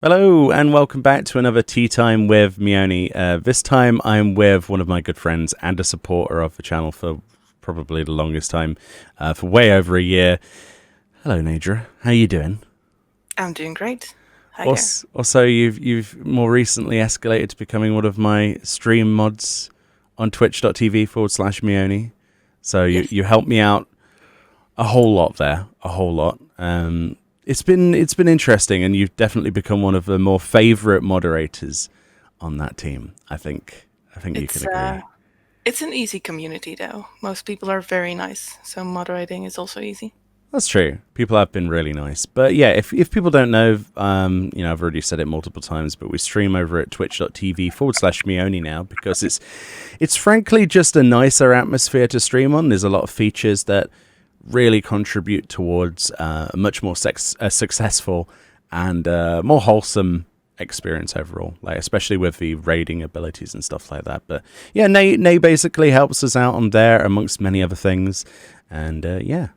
Hello and welcome back to another Tea Time with Meoni. This time I'm with one of my good friends and a supporter of the channel for probably the longest time, for way over a year. Hello Naydraa, how you doing? I'm doing great. Hi there. Also, you've more recently escalated to becoming one of my stream mods on twitch.tv/Meoni. So Yes. you helped me out a whole lot there, a whole lot. It's been interesting, and you've definitely become one of the more favourite moderators on that team. I think you can It's agree. it's an easy community though. Most people are very nice, so moderating is also easy. That's true. People have been really nice, but yeah, if people don't know, I've already said it multiple times, but we stream over at twitch.tv/Meoni now because it's frankly just a nicer atmosphere to stream on. There's a lot of features that really contribute towards a much more successful and more wholesome experience overall, like especially with the raiding abilities and stuff like that. But yeah, Nay basically helps us out on there amongst many other things. And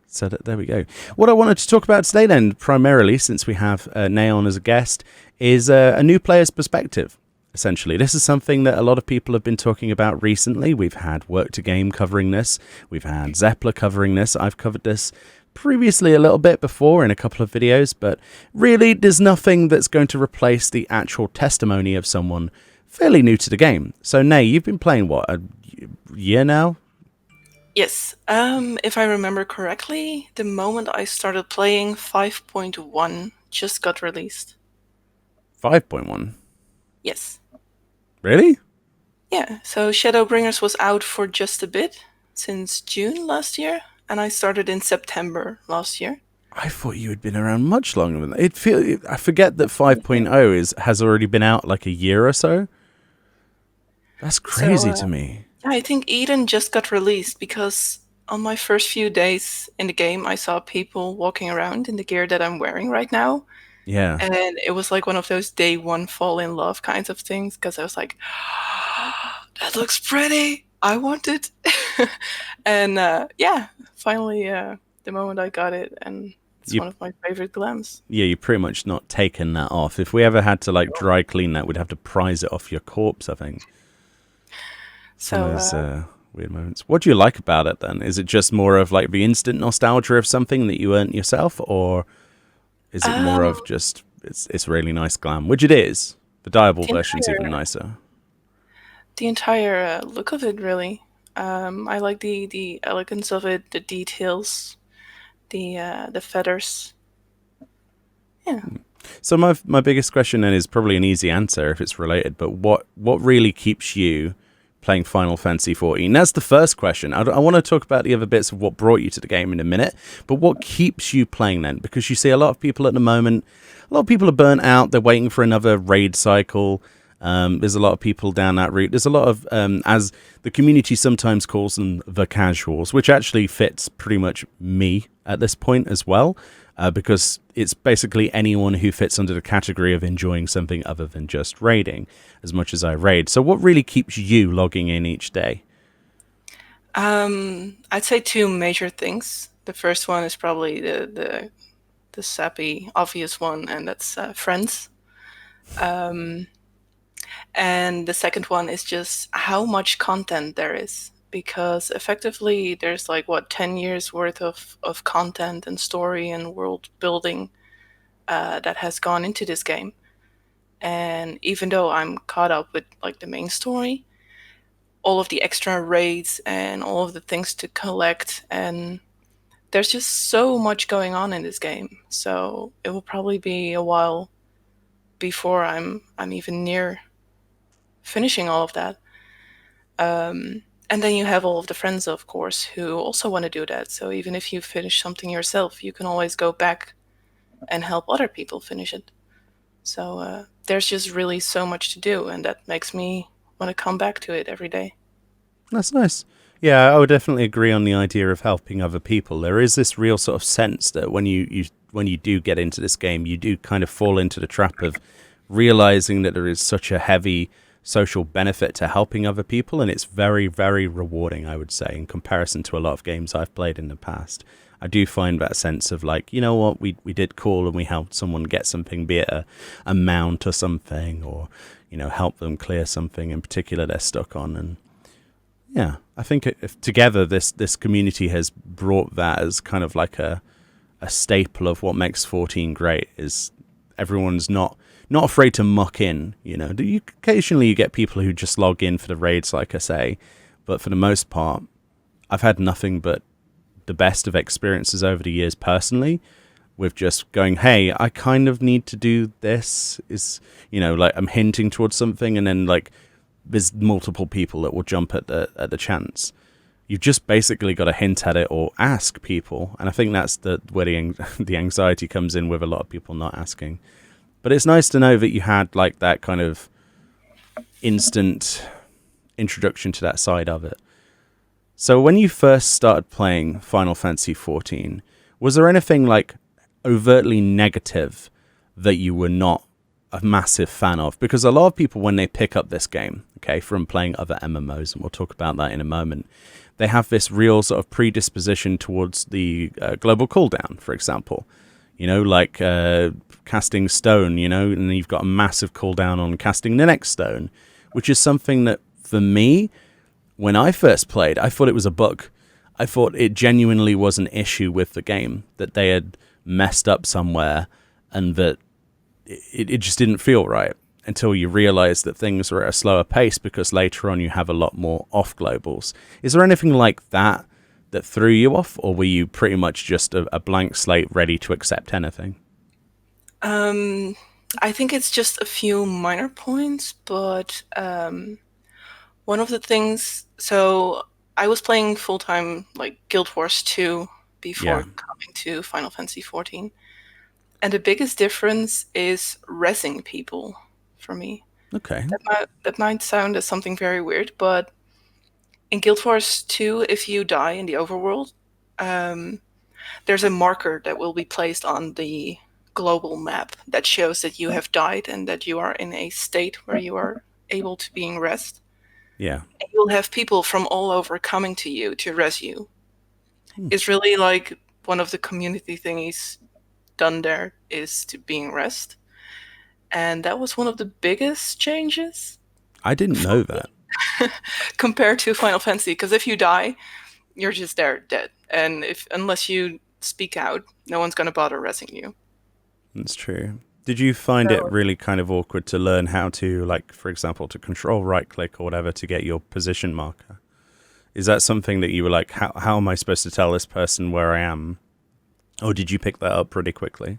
so there we go. What I wanted to talk about today then, primarily, since we have Nay on as a guest, is a new player's perspective. Essentially, this is something that a lot of people have been talking about recently. We've had Work to Game covering this. We've had Zeppler covering this. I've covered this previously a little bit before in a couple of videos, but really there's nothing that's going to replace the actual testimony of someone fairly new to the game. So, Nay, you've been playing, what, a year now? Yes. If I remember correctly, the moment I started playing 5.1 just got released. 5.1? Yes. Really? Yeah. So Shadowbringers was out for just a bit since June last year, and I started in September last year. I thought you had been around much longer than that. I forget that 5.0 has already been out like a year or so. That's So crazy to me. I think Eden just got released because on my first few days in the game, I saw people walking around in the gear that I'm wearing right now. Yeah. And it was like one of those day one fall in love kinds of things because I was like, that looks pretty. I want it. And yeah, finally, the moment I got it, and it's You one of my favorite glams. yeah, you pretty much not taken that off. If we ever had to like dry clean that, we'd have to prise it off your corpse, I think. It's one of So those weird moments. What do you like about it then? Is it just more of like the instant nostalgia of something that you earned yourself, or is it more um, of just it's really nice glam, which it is. The diable the version's even entire nicer. the entire look of it, really. I like the elegance of it, the details, the feathers. Yeah. So my biggest question then is probably an easy answer if it's related, but what really keeps you playing Final Fantasy 14? That's the first question. I want to talk about the other bits of what brought you to the game in a minute, but what keeps you playing then? Because you see a lot of people at the moment, a lot of people are burnt out. They're waiting for another raid cycle. There's a lot of people down that route. There's a lot of, as the community sometimes calls them, the casuals, which actually fits pretty much me at this point as well, because it's basically anyone who fits under the category of enjoying something other than just raiding, as much as I raid. So what really keeps you logging in each day? I'd say two major things. The first one is probably the sappy, obvious one, and that's friends. Um, and the second one is just how much content there is. Because effectively, there's like, what, 10 years worth of content and story and world building that has gone into this game. And even though I'm caught up with like the main story, all of the extra raids and all of the things to collect, and there's just so much going on in this game. So it will probably be a while before I'm even near finishing all of that. And then you have all of the friends, of course, who also want to do that. So even if you finish something yourself, you can always go back and help other people finish it. So there's just really so much to do, and that makes me want to come back to it every day. That's nice. Yeah, I would definitely agree on the idea of helping other people. There is this real sort of sense that when you do get into this game, you do kind of fall into the trap of realizing that there is such a heavy social benefit to helping other people, and it's very, very rewarding, I would say, in comparison to a lot of games I've played in the past. I do find that sense of like, you know what, we did call and we helped someone get something, be it a mount or something, or help them clear something in particular they're stuck on. And yeah, I think if together this community has brought that as kind of like a staple of what makes 14 great, is everyone's not afraid to muck in. Occasionally you get people who just log in for the raids, like I say, but for the most part, I've had nothing but the best of experiences over the years personally, with just going, hey, I kind of need to do this, is like I'm hinting towards something, and then like there's multiple people that will jump at the chance. You've just basically got to hint at it or ask people, and I think that's where the anxiety comes in with a lot of people not asking. But it's nice to know that you had like that kind of instant introduction to that side of it. So when you first started playing Final Fantasy XIV, was there anything like overtly negative that you were not a massive fan of? Because a lot of people, when they pick up this game, okay, from playing other MMOs, and we'll talk about that in a moment, they have this real sort of predisposition towards the global cooldown, for example. Like casting stone, and you've got a massive cooldown on casting the next stone, which is something that, for me, when I first played, I thought it was a bug. I thought it genuinely was an issue with the game, that they had messed up somewhere and that it just didn't feel right, until you realize that things are at a slower pace because later on you have a lot more off globals. Is there anything like that threw you off, or were you pretty much just a blank slate ready to accept anything? I think it's just a few minor points, but one of the things, so I was playing full-time like Guild Wars 2 before Yeah. coming to Final Fantasy 14. And the biggest difference is rezzing people for me. Okay. That might sound as something very weird, but in Guild Wars 2, if you die in the overworld, there's a marker that will be placed on the global map that shows that you have died and that you are in a state where you are able to being rezzed. Yeah. And you'll have people from all over coming to you to res you. It's really like one of the community thingies done there is to being rezzed. And that was one of the biggest changes I didn't know that. compared to Final Fantasy, because if you die, you're just there dead. And unless you speak out, no one's going to bother rezzing you. That's true. Did you find it really kind of awkward to learn how to, like, for example, to control right click or whatever to get your position marker? Is that something that you were like, how am I supposed to tell this person where I am? Or did you pick that up pretty quickly?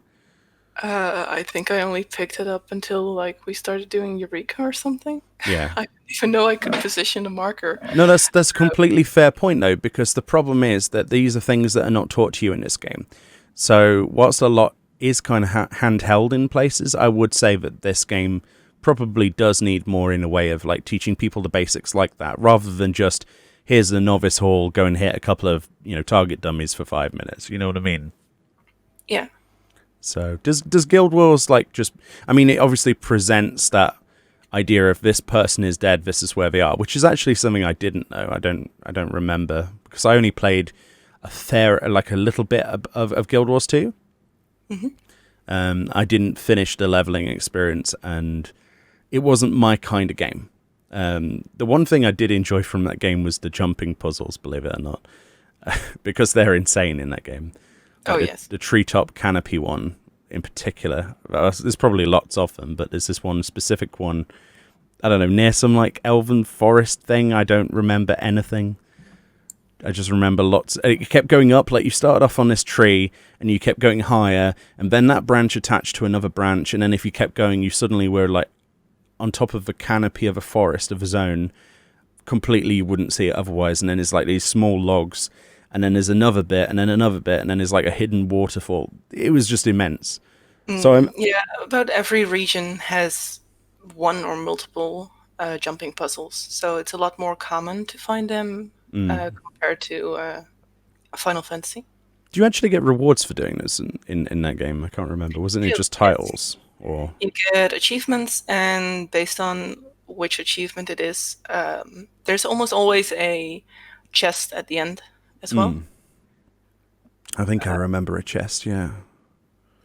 I think I only picked it up until like we started doing Eureka or something. Yeah. I didn't even know I could position a marker. No, that's a completely fair point, though, because the problem is that these are things that are not taught to you in this game. So whilst a lot is kind of handheld in places, I would say that this game probably does need more in a way of like teaching people the basics like that, rather than just, here's the novice hall, go and hit a couple of target dummies for 5 minutes. You know what I mean? Yeah. So does Guild Wars like just? I mean, it obviously presents that idea of this person is dead, this is where they are, which is actually something I didn't know. I don't remember, because I only played a little bit of Guild Wars 2. Mm-hmm. I didn't finish the leveling experience, and it wasn't my kind of game. The one thing I did enjoy from that game was the jumping puzzles, believe it or not, because they're insane in that game. Yes. The treetop canopy one in particular. There's probably lots of them, but there's this one specific one, I don't know, near some like elven forest thing. I don't remember anything. I just remember lots. It kept going up, like you started off on this tree and you kept going higher, and then that branch attached to another branch, and then if you kept going, you suddenly were like on top of the canopy of a forest, of a zone, completely you wouldn't see it otherwise, and then there's like these small logs, and then there's another bit, and then another bit, and then there's like a hidden waterfall. It was just immense. So yeah, about every region has one or multiple jumping puzzles, so it's a lot more common to find them compared to Final Fantasy. do you actually get rewards for doing this in that game? I can't remember. Wasn't it just titles? Or You get achievements, and based on which achievement it is, there's almost always a chest at the end as well. I think I remember a chest. Yeah.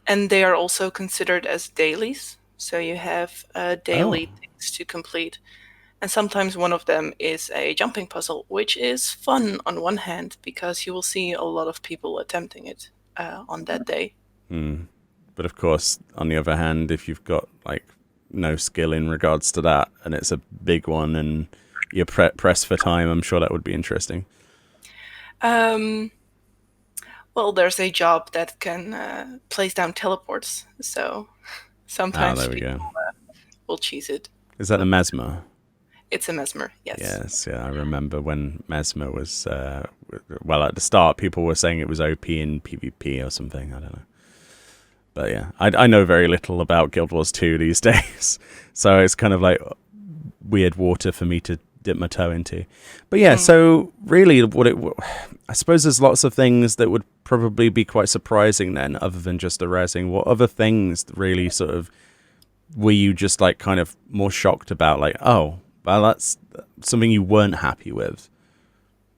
And they are also considered as dailies. So you have Oh. daily things to complete. And sometimes one of them is a jumping puzzle, which is fun on one hand because you will see a lot of people attempting it on that day. Hmm. But of course, on the other hand, if you've got like no skill in regards to that, and it's a big one, and you're pressed for time, I'm sure that would be interesting. Um, well, there's a job that can place down teleports, so Ah, sometimes there we people go. will cheese it. Is that the But mesmer? it's a mesmer, yes. Yes, yeah, I remember when mesmer was well at the start. People were saying it was OP in PvP or something. I don't know. But yeah, I know very little about Guild Wars 2 these days, so it's kind of like weird water for me to dip my toe into. But yeah, Mm. so really, I suppose there's lots of things that would probably be quite surprising then, other than just the rezzing. What other things really sort of were you just like kind of more shocked about? Like, oh, well, that's something you weren't happy with.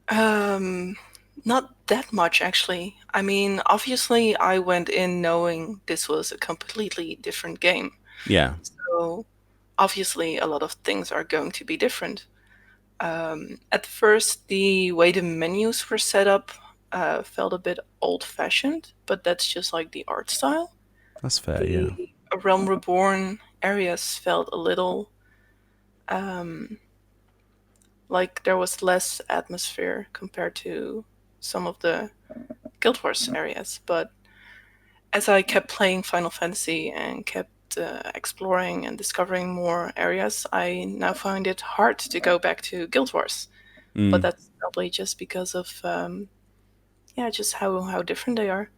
Um, Not that much, actually. I mean, obviously, I went in knowing this was a completely different game. Yeah. So, obviously, a lot of things are going to be different. At first, the way the menus were set up felt a bit old-fashioned, but that's just like the art style. That's fair, yeah. The Realm Reborn areas felt a little um, like there was less atmosphere compared to some of the Guild Wars areas. But as I kept playing Final Fantasy and kept exploring and discovering more areas, I now find it hard to go back to Guild Wars. But Mm. that's probably just because of yeah, just how different they are.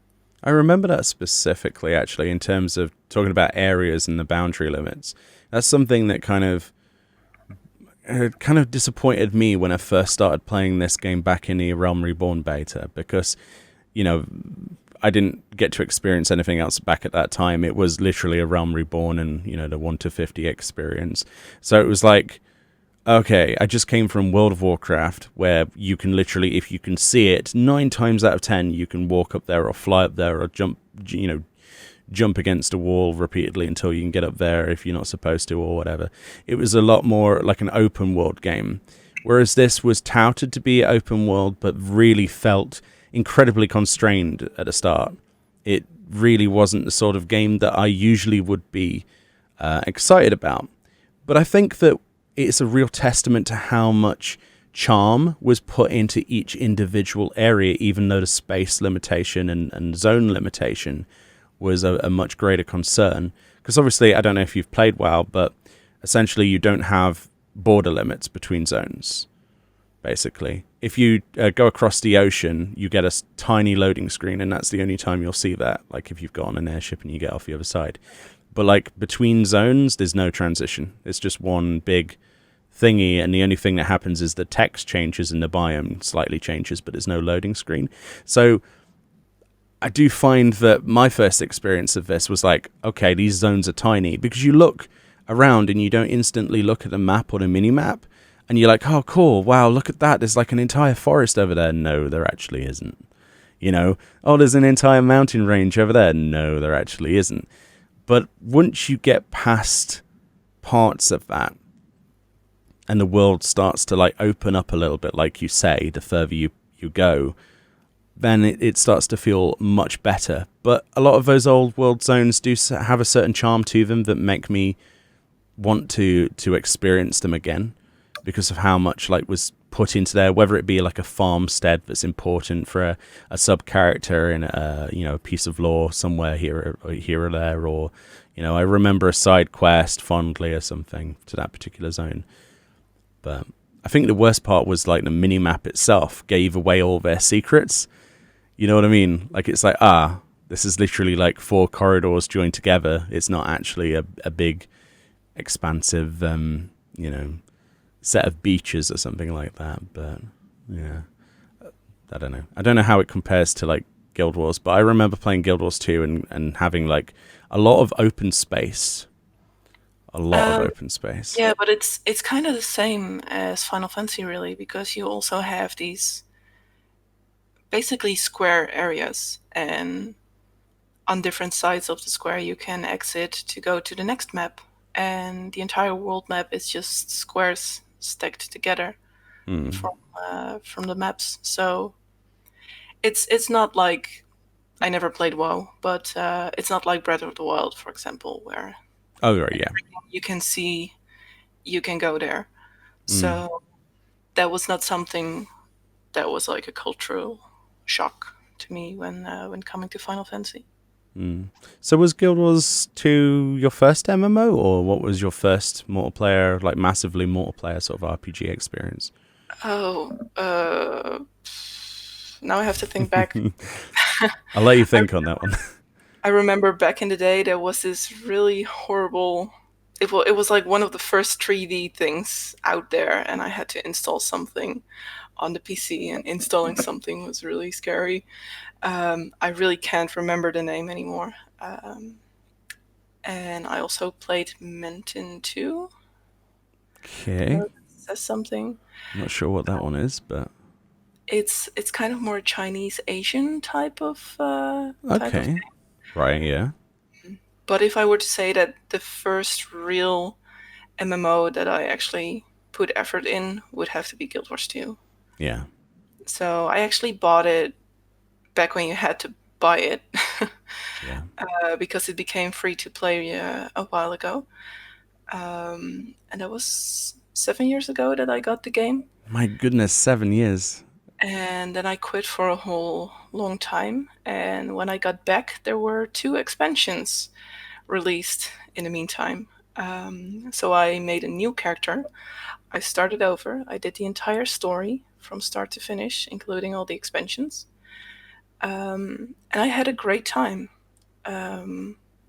I remember that specifically, actually, in terms of talking about areas and the boundary limits. That's something that kind of disappointed me when I first started playing this game back in the Realm Reborn beta, because you know I didn't get to experience anything else back at that time. It was literally a Realm Reborn and the 1 to 50 experience. So it was like, okay, I just came from World of Warcraft, where you can literally, if you can see it, 9 times out of 10, you can walk up there or fly up there or jump against a wall repeatedly until you can get up there if you're not supposed to or whatever. It was a lot more like an open world game, whereas this was touted to be open world, but really felt incredibly constrained at the start. It really wasn't the sort of game that I usually would be excited about. But I think that it's a real testament to how much charm was put into each individual area, even though the space limitation and zone limitation was a much greater concern. Because obviously, I don't know if you've played WoW, but essentially you don't have border limits between zones, basically. If you go across the ocean, you get a tiny loading screen, and that's the only time you'll see that, like if you've got on an airship and you get off the other side. But like between zones, there's no transition. It's just one big thingy, and the only thing that happens is the text changes and the biome slightly changes, but there's no loading screen. So I do find that my first experience of this was like, okay, these zones are tiny, because you look around and you don't instantly look at the map or the mini map, and you're like, oh, cool, wow, look at that. There's like an entire forest over there. No, there actually isn't. Oh, there's an entire mountain range over there. No, there actually isn't. But once you get past parts of that, and the world starts to like open up a little bit, like you say, the further you go, then it starts to feel much better. But a lot of those old world zones do have a certain charm to them that make me want to experience them again, because of how much like was put into there, whether it be like a farmstead that's important for a sub character in a piece of lore somewhere here or there, or I remember a side quest fondly or something to that particular zone. But I think the worst part was like the mini map itself gave away all their secrets. You know what I mean? Like it's like, this is literally like 4 corridors joined together. It's not actually a big expansive set of beaches or something like that. But yeah, I don't know. I don't know how it compares to like Guild Wars, but I remember playing Guild Wars 2 and having like a lot of open space. A lot of Um, open space. yeah, but it's kind of the same as Final Fantasy, really, because you also have these basically square areas, and on different sides of the square you can exit to go to the next map, and the entire world map is just squares stacked together Hmm. from the maps. So it's not like, I never played WoW, but it's not like Breath of the Wild, for example, where Oh, right, yeah. you can see, you can go there. Mm. So that was not something that was like a cultural shock to me when coming to Final Fantasy. Mm. So was Guild Wars 2 your first MMO, or what was your first multiplayer, like massively multiplayer sort of RPG experience? Oh, now I have to think back. I'll let you I, think on that one. I remember back in the day there was this really horrible. It was like one of the first 3D things out there, and I had to install something on the PC, and installing something was really scary. I really can't remember the name anymore. And I also played Menton 2. Don't Okay. know if it says something. I'm not sure what that one is, but It's kind of more Chinese Asian type of okay. Right, yeah. game. But if I were to say that the first real MMO that I actually put effort in would have to be Guild Wars 2. Yeah. So I actually bought it back when you had to buy it, Yeah. because it became free to play a while ago. And that was 7 years ago that I got the game. My goodness, 7 years. And then I quit for a whole long time. And when I got back, there were 2 expansions released in the meantime. So I made a new character. I started over. I did the entire story from start to finish, including all the expansions. And I had a great time.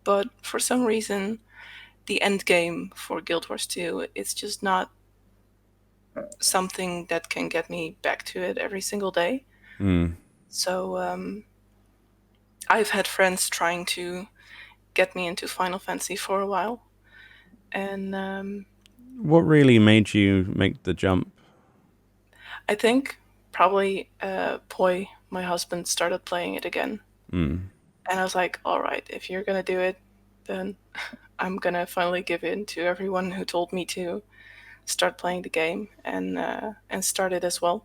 But for some reason, the end game for Guild Wars 2, it's just not something that can get me back to it every single day. Mm. So I've had friends trying to get me into Final Fantasy for a while, and What really made you make the jump? I think probably Poi, my husband, started playing it again, Mm. and I was like, all right, if you're gonna do it, then I'm gonna finally give in to everyone who told me to start playing the game, and start it as well.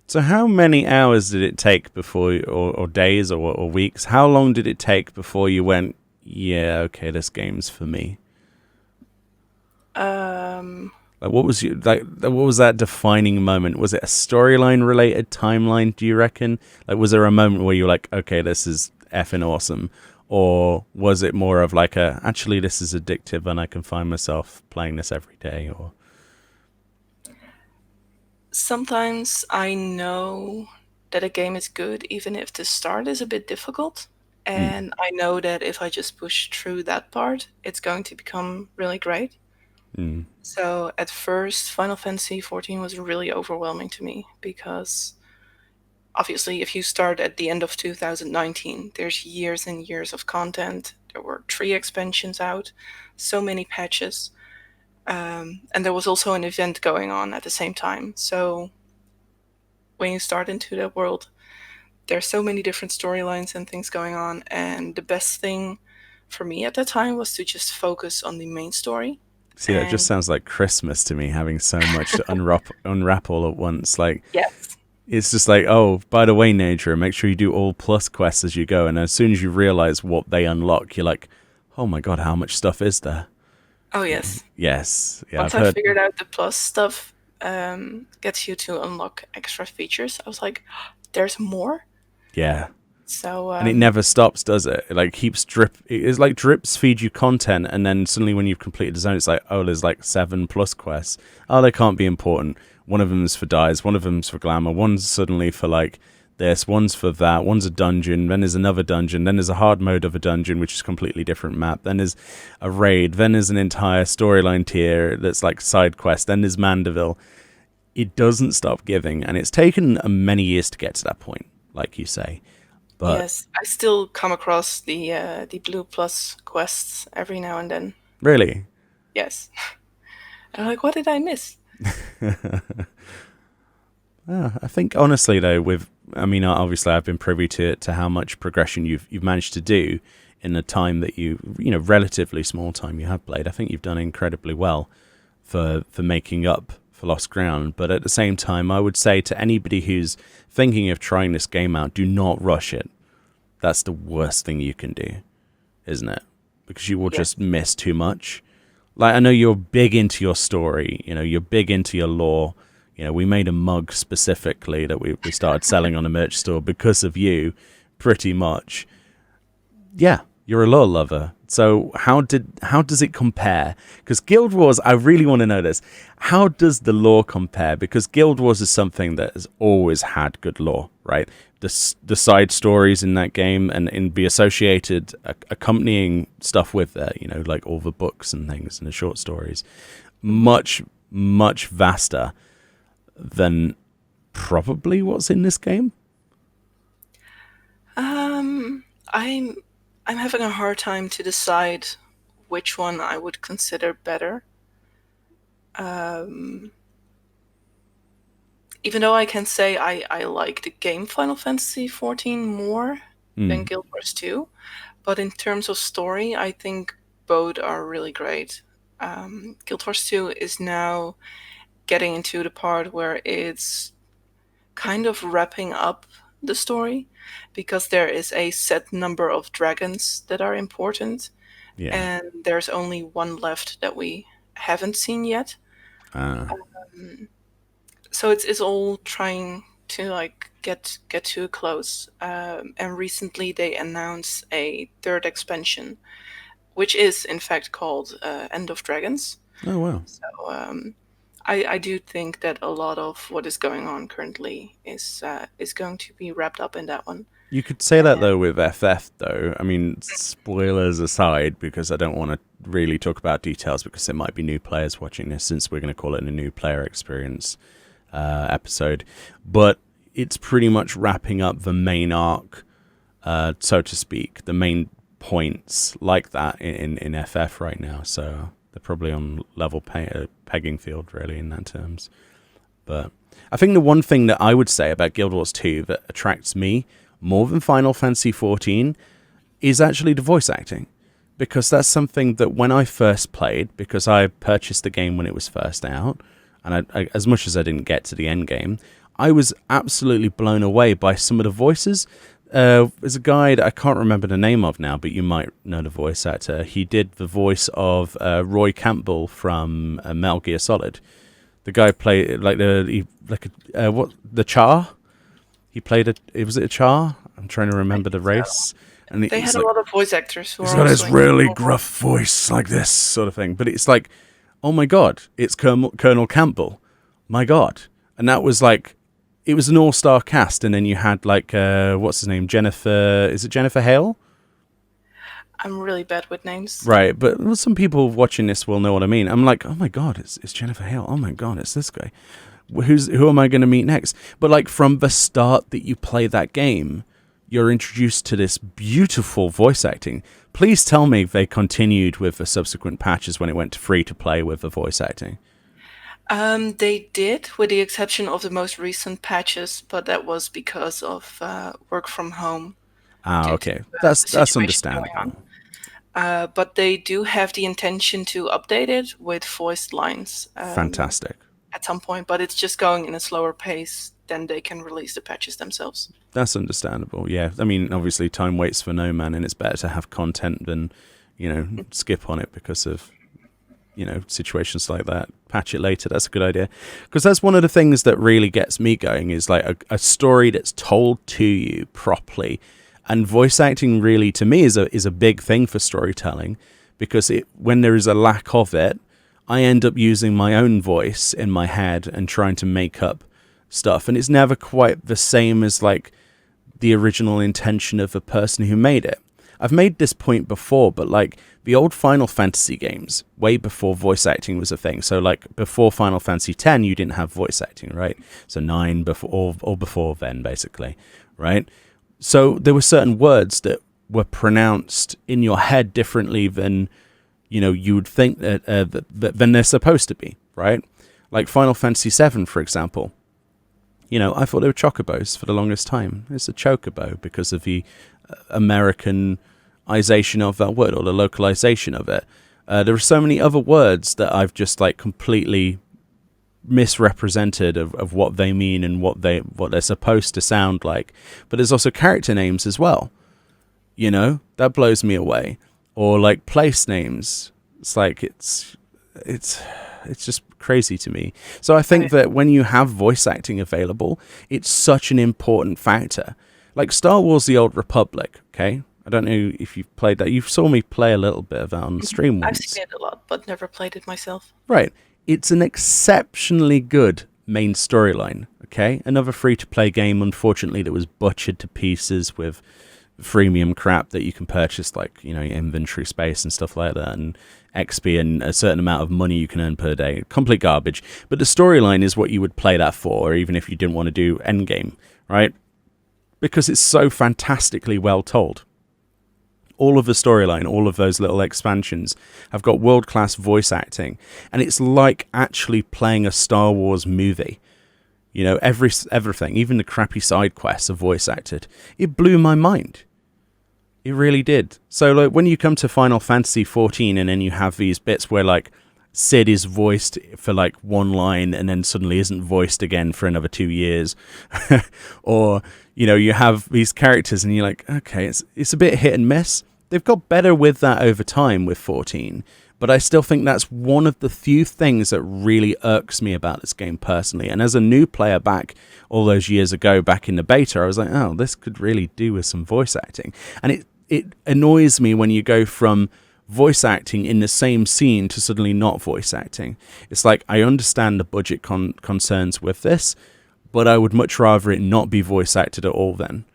So how many hours did it take before, or days, or weeks? How long did it take before you went, yeah, okay, this game's for me? Um, Like, what was that defining moment? Was it a storyline related timeline? Do you reckon? Like, was there a moment where you were like, okay, this is effing awesome, or was it more of like a, actually, this is addictive, and I can find myself playing this every day? Or Sometimes I know that a game is good, even if the start is a bit difficult. mm, And I know that if I just push through that part, it's going to become really great. mm, So at first, Final Fantasy XIV was really overwhelming to me because obviously, if you start at the end of 2019, there's years and years of content. There were 3 expansions out, so many patches. And there was also an event going on at the same time. So when you start into that world, there's so many different storylines and things going on. And the best thing for me at that time was to just focus on the main story. see, that just And sounds like Christmas to me, having so much to unwrap all at once. Like, yes, it's just like, oh, by the way, Nature, make sure you do all plus quests as you go. And as soon as you realize what they unlock, you're like, oh my god, how much stuff is there? oh yes. Yes, yeah, Once I've I heard. figured out the plus stuff gets you to unlock extra features, I was like, there's more. Yeah, So and it never stops, does it? It like keeps drip. It's like drips feed you content, and then suddenly when you've completed the zone, it's like, oh, there's like 7 plus quests. Oh, they can't be important. One of them's for dyes, one of them's for glamour, one's suddenly for like this, one's for that, one's a dungeon, then there's another dungeon, then there's a hard mode of a dungeon, which is a completely different map, then there's a raid, then there's an entire storyline tier that's like side quest, then there's Mandeville. It doesn't stop giving, and it's taken many years to get to that point, like you say. But yes, I still come across the blue plus quests every now and then. really, Yes, and I'm like, what did I miss? I think honestly though, obviously I've been privy to how much progression you've managed to do in the time that relatively small time you have played. I think you've done incredibly well for making up for lost ground. But at the same time, I would say to anybody who's thinking of trying this game out, do not rush it. That's the worst thing you can do, isn't it? Because you will just miss too much. Like, I know you're big into your story, you're big into your lore. We made a mug specifically that we started selling on a merch store because of you, pretty much. Yeah, you're a lore lover. So how does it compare? Because Guild Wars, I really want to know this. How does the lore compare? Because Guild Wars is something that has always had good lore, right? The side stories in that game and in the associated accompanying stuff with that, like all the books and things and the short stories, much, much vaster than probably what's in this game. I'm having a hard time to decide which one I would consider better. Even though I can say I like the game Final Fantasy XIV more than Guild Wars 2, but in terms of story, I think both are really great. Guild Wars 2 is now getting into the part where it's kind of wrapping up the story, because there is a set number of dragons that are important, and there's only one left that we haven't seen yet. So it's all trying to like get to a close. And recently they announced a third expansion, which is in fact called End of Dragons. Oh wow! So I do think that a lot of what is going on currently is going to be wrapped up in that one. You could say that though with FF though. I mean, spoilers aside, because I don't want to really talk about details because there might be new players watching this, since we're going to call it a new player experience episode. But it's pretty much wrapping up the main arc, so to speak, the main points like that in FF right now. So they're probably on level pegging field really in that terms. But I think the one thing that I would say about Guild Wars 2 that attracts me more than Final Fantasy XIV is actually the voice acting. Because that's something that when I first played, because I purchased the game when it was first out, and I, as much as I didn't get to the end game, I was absolutely blown away by some of the voices. There's a guy that I can't remember the name of now, but you might know the voice actor. He did the voice of Roy Campbell from Metal Gear Solid. The guy played the Char. He played was it a Char? I'm trying to remember the race. And they had a lot of voice actors who he's got this really gruff voice like this sort of thing. But it's like, oh my God, it's Colonel Campbell. My God. And that was like, it was an all-star cast. And then you had like, what's his name? Is it Jennifer Hale? I'm really bad with names. Right, but some people watching this will know what I mean. I'm like, oh my God, it's Jennifer Hale. Oh my God, it's this guy. Who am I going to meet next? But like from the start that you play that game, you're introduced to this beautiful voice acting. Please tell me they continued with the subsequent patches when it went to free to play with the voice acting. They did, with the exception of the most recent patches, but that was because of work from home. Okay, that's understandable. But they do have the intention to update it with voiced lines. Fantastic. At some point, but it's just going in a slower pace than they can release the patches themselves. That's understandable, yeah. I mean, obviously time waits for no man, and it's better to have content than, skip on it because of, situations like that. Patch it later, that's a good idea. Because that's one of the things that really gets me going, is like a story that's told to you properly. And voice acting really, to me, is a big thing for storytelling, because when there is a lack of it, I end up using my own voice in my head and trying to make up stuff. And it's never quite the same as like the original intention of the person who made it. I've made this point before, but like the old Final Fantasy games, way before voice acting was a thing. So like before Final Fantasy X, you didn't have voice acting, right? So 9 before or before then, basically, right? So there were certain words that were pronounced in your head differently than you would think that than they're supposed to be, right? Like Final Fantasy VII, for example. I thought they were chocobos for the longest time. It's a chocobo because of the Americanization of that word, or the localization of it. There are so many other words that I've just like completely misrepresented of what they mean and what they're supposed to sound like. But there's also character names as well. That blows me away. Or like place names. It's like it's just crazy to me. So I think that when you have voice acting available, it's such an important factor. Like Star Wars: The Old Republic, okay? I don't know if you've played that. You saw me play a little bit of that on the stream once. I've seen it a lot, but never played it myself. Right. It's an exceptionally good main storyline, okay? Another free-to-play game, unfortunately, that was butchered to pieces with freemium crap that you can purchase, like, inventory space and stuff like that, and XP and a certain amount of money you can earn per day. Complete garbage. But the storyline is what you would play that for, even if you didn't want to do endgame, right? Because it's so fantastically well told. All of the storyline, all of those little expansions have got world-class voice acting, and it's like actually playing a Star Wars movie. Everything, even the crappy side quests are voice acted. It blew my mind. It really did. So like when you come to Final Fantasy XIV and then you have these bits where like Sid is voiced for like one line and then suddenly isn't voiced again for another 2 years, or you have these characters and you're like, okay, it's a bit hit and miss. They've got better with that over time with 14, but I still think that's one of the few things that really irks me about this game personally. And as a new player back all those years ago, back in the beta, I was like, oh, this could really do with some voice acting. And it annoys me when you go from voice acting in the same scene to suddenly not voice acting. It's like, I understand the budget concerns with this, but I would much rather it not be voice acted at all then.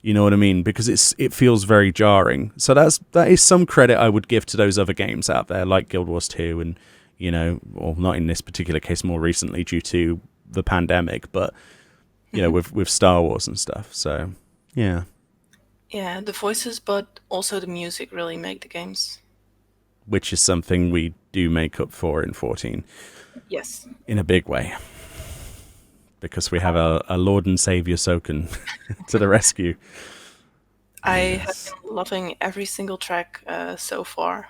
You know what I mean? Because it feels very jarring. So that is some credit I would give to those other games out there, like Guild Wars 2 and, well, not in this particular case more recently due to the pandemic, but, with Star Wars and stuff. So, yeah. Yeah, the voices, but also the music really make the games. Which is something we do make up for in 14. Yes. In a big way. Because we have a Lord and Savior Soken to the rescue. I have been loving every single track so far.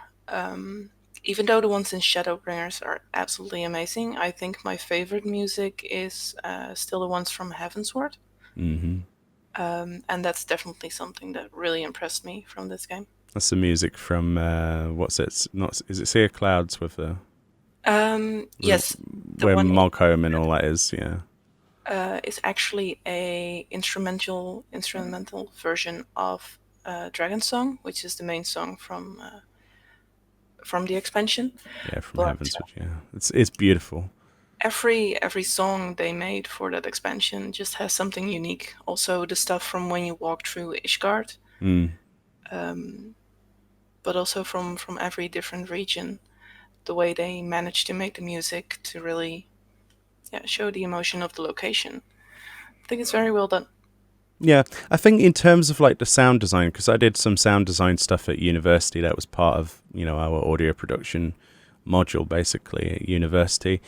Even though the ones in Shadowbringers are absolutely amazing, I think my favorite music is still the ones from Heavensward. Mm-hmm. And that's definitely something that really impressed me from this game. That's the music from, what's it? Is it Sea of Clouds with the... Yes. Where Malcolm and all that is, yeah. Is actually a instrumental version of Dragon Song, which is the main song from the expansion. Yeah, from Heavensward, yeah. It's beautiful. Every song they made for that expansion just has something unique. Also, the stuff from when you walk through Ishgard, but also from every different region, the way they managed to make the music to really show the emotion of the location. I think it's very well done. Yeah, I think in terms of like the sound design, because I did some sound design stuff at university that was part of, our audio production module basically at university.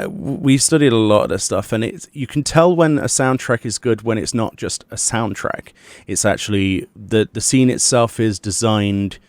We studied a lot of this stuff, and you can tell when a soundtrack is good when it's not just a soundtrack. It's actually the scene itself is designed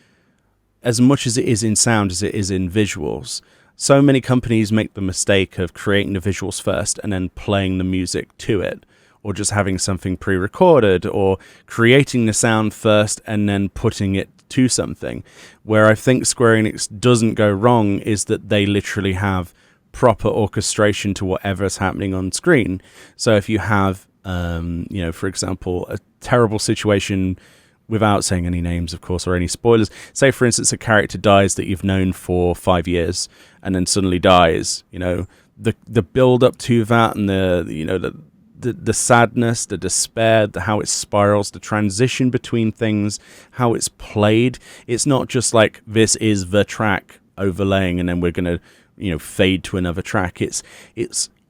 as much as it is in sound as it is in visuals. So many companies make the mistake of creating the visuals first and then playing the music to it, or just having something pre-recorded, or creating the sound first and then putting it to something. Where I think Square Enix doesn't go wrong is that they literally have proper orchestration to whatever's happening on screen. So if you have, for example, a terrible situation, without saying any names, of course, or any spoilers. Say, for instance, a character dies that you've known for 5 years and then suddenly dies. The build up to that, and the sadness, the despair, how it spirals, the transition between things, how it's played. It's not just like this is the track overlaying and then we're going to fade to another track. It's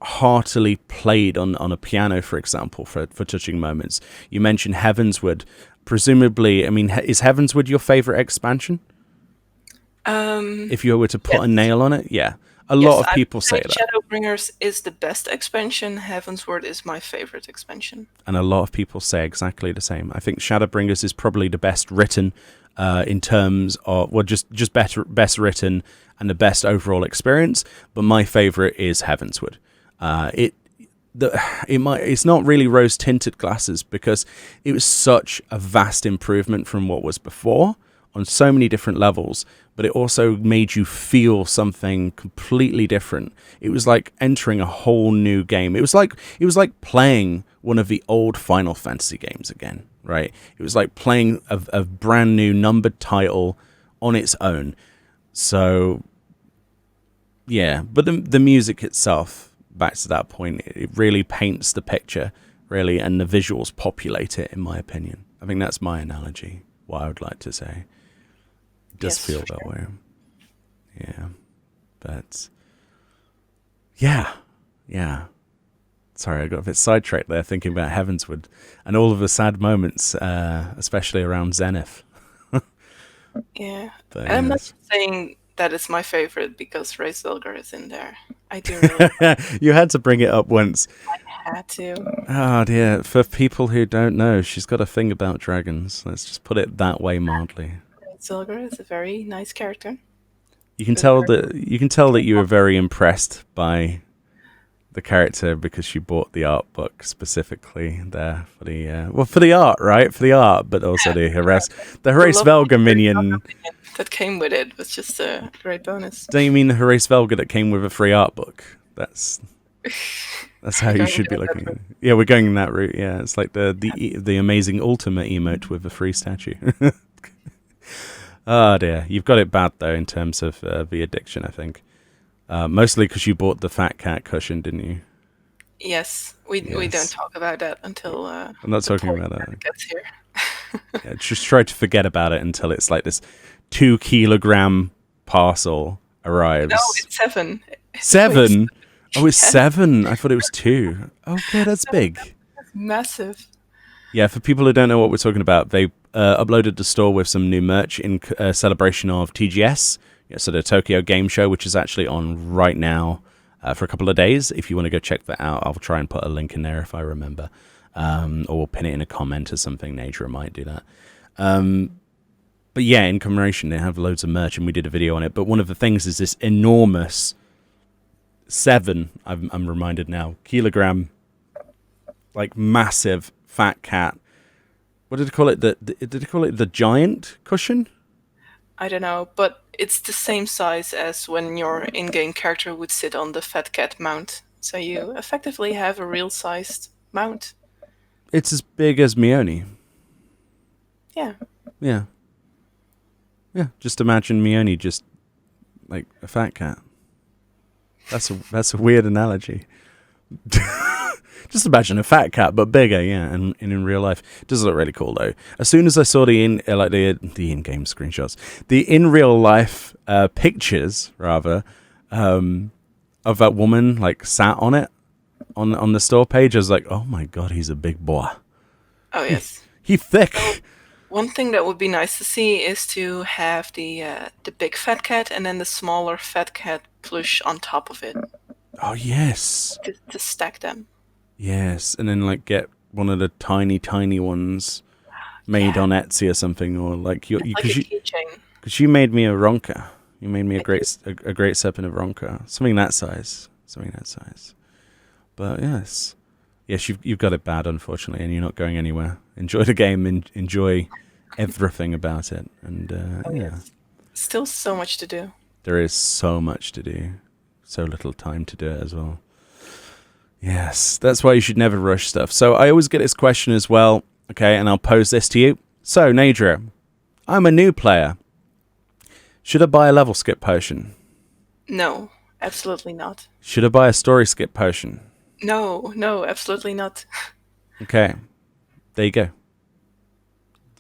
heartily played on a piano, for example, for touching moments. You mentioned Heavensward. Presumably, I mean, is Heavensward your favorite expansion? If you were to put a nail on it, yeah. A lot Yes, of I people would say say that. Shadowbringers is the best expansion. Heavensward is my favorite expansion. And a lot of people say exactly the same. I think Shadowbringers is probably the best written in terms of, well, just best written and the best overall experience. But my favorite is Heavensward. It the it's not really rose tinted glasses because it was such a vast improvement from what was before on so many different levels, but it also made you feel something completely different. It was like entering a whole new game. It was like playing one of the old Final Fantasy games again, right? It was like playing a brand new numbered title on its own. So yeah, but the music itself, back to that point, it really paints the picture, really, and the visuals populate it, in my opinion. I think that's my analogy, what I would like to say. It does Yes, feel for that sure. way. Yeah. But yeah. Yeah. Sorry, I got a bit sidetracked there thinking about Heavensward and all of the sad moments, especially around Zenith. Yeah. But And I'm not yes. just saying that it's my favorite because Ray Zilgar is in there. I do really You had to bring it up once. had to. Oh dear. For people who don't know, she's got a thing about dragons. Let's just put it that way mildly. Ray Zilgar is a very nice character. You can With a tell very that you were very impressed by the character because you bought the art book specifically there for the for the art, right? For the art, but also the the Horace lovely Velga minion. opinion that came with it was just a great bonus. Don't you mean the Horace Velga that came with a free art book? That's how We're you going should be down that looking at road. it. Yeah, we're going that route. Yeah, it's like the amazing ultimate emote with a free statue. Oh dear, you've got it bad though in terms of the addiction. I think mostly because you bought the fat cat cushion, didn't you? Yes, we don't Yes. talk about that until I'm not the talking point about that that. it gets here. Yeah, just try to forget about it until it's like this 2 kilogram parcel No, arrives. it's 7. It weighs 7? Oh, it's yes, 7. I thought it was 2. Okay, that's big. it's massive. Yeah, for people who don't know what we're talking about, they uploaded the store with some new merch in celebration of TGS, yeah, so the Tokyo Game Show, which is actually on right now for a couple of days. If you want to go check that out, I'll try and put a link in there if I remember, or we'll pin it in a comment or something. Nature might do that. But yeah, in commemoration, they have loads of merch, and we did a video on it. But one of the things is this enormous 7. I'm reminded now, kilogram, like massive fat cat. What did they call it? Did they call it the giant cushion? I don't know, but it's the same size as when your in-game character would sit on the fat cat mount. So you effectively have a real-sized mount. It's as big as Meoni. Yeah. Yeah, yeah. Just imagine Meoni just like a fat cat. That's a weird analogy. Just imagine a fat cat, but bigger, yeah, and in real life. It does look really cool though. As soon as I saw the in-game screenshots, the in real life pictures rather of that woman like sat on it on the store page, I was like, oh my god, he's a big boy. Oh He yes. he So thick. one thing that would be nice to see is to have the big fat cat and then the smaller fat cat plush on top of it Oh yes, to stack them. yes, and then like get one of the tiny ones made Yeah, on Etsy or something, or like you it's like a because keychain. because you made me a Ronka. You made me a I do. great serpent of Ronka. Something that size. Something that size. But yes. Yes, you've got it bad, unfortunately, and you're not going anywhere. Enjoy the game, enjoy everything about it. And Oh yeah, yes. Still so much to do. there is so much to do. So little time to do it as well. Yes, that's why you should never rush stuff. So I always get this question as well, okay, and I'll pose this to you. So, Naydraa, I'm a new player. Should I buy a level skip potion? No, absolutely not. Should I buy a story skip potion? No, no, absolutely not. Okay, there you go.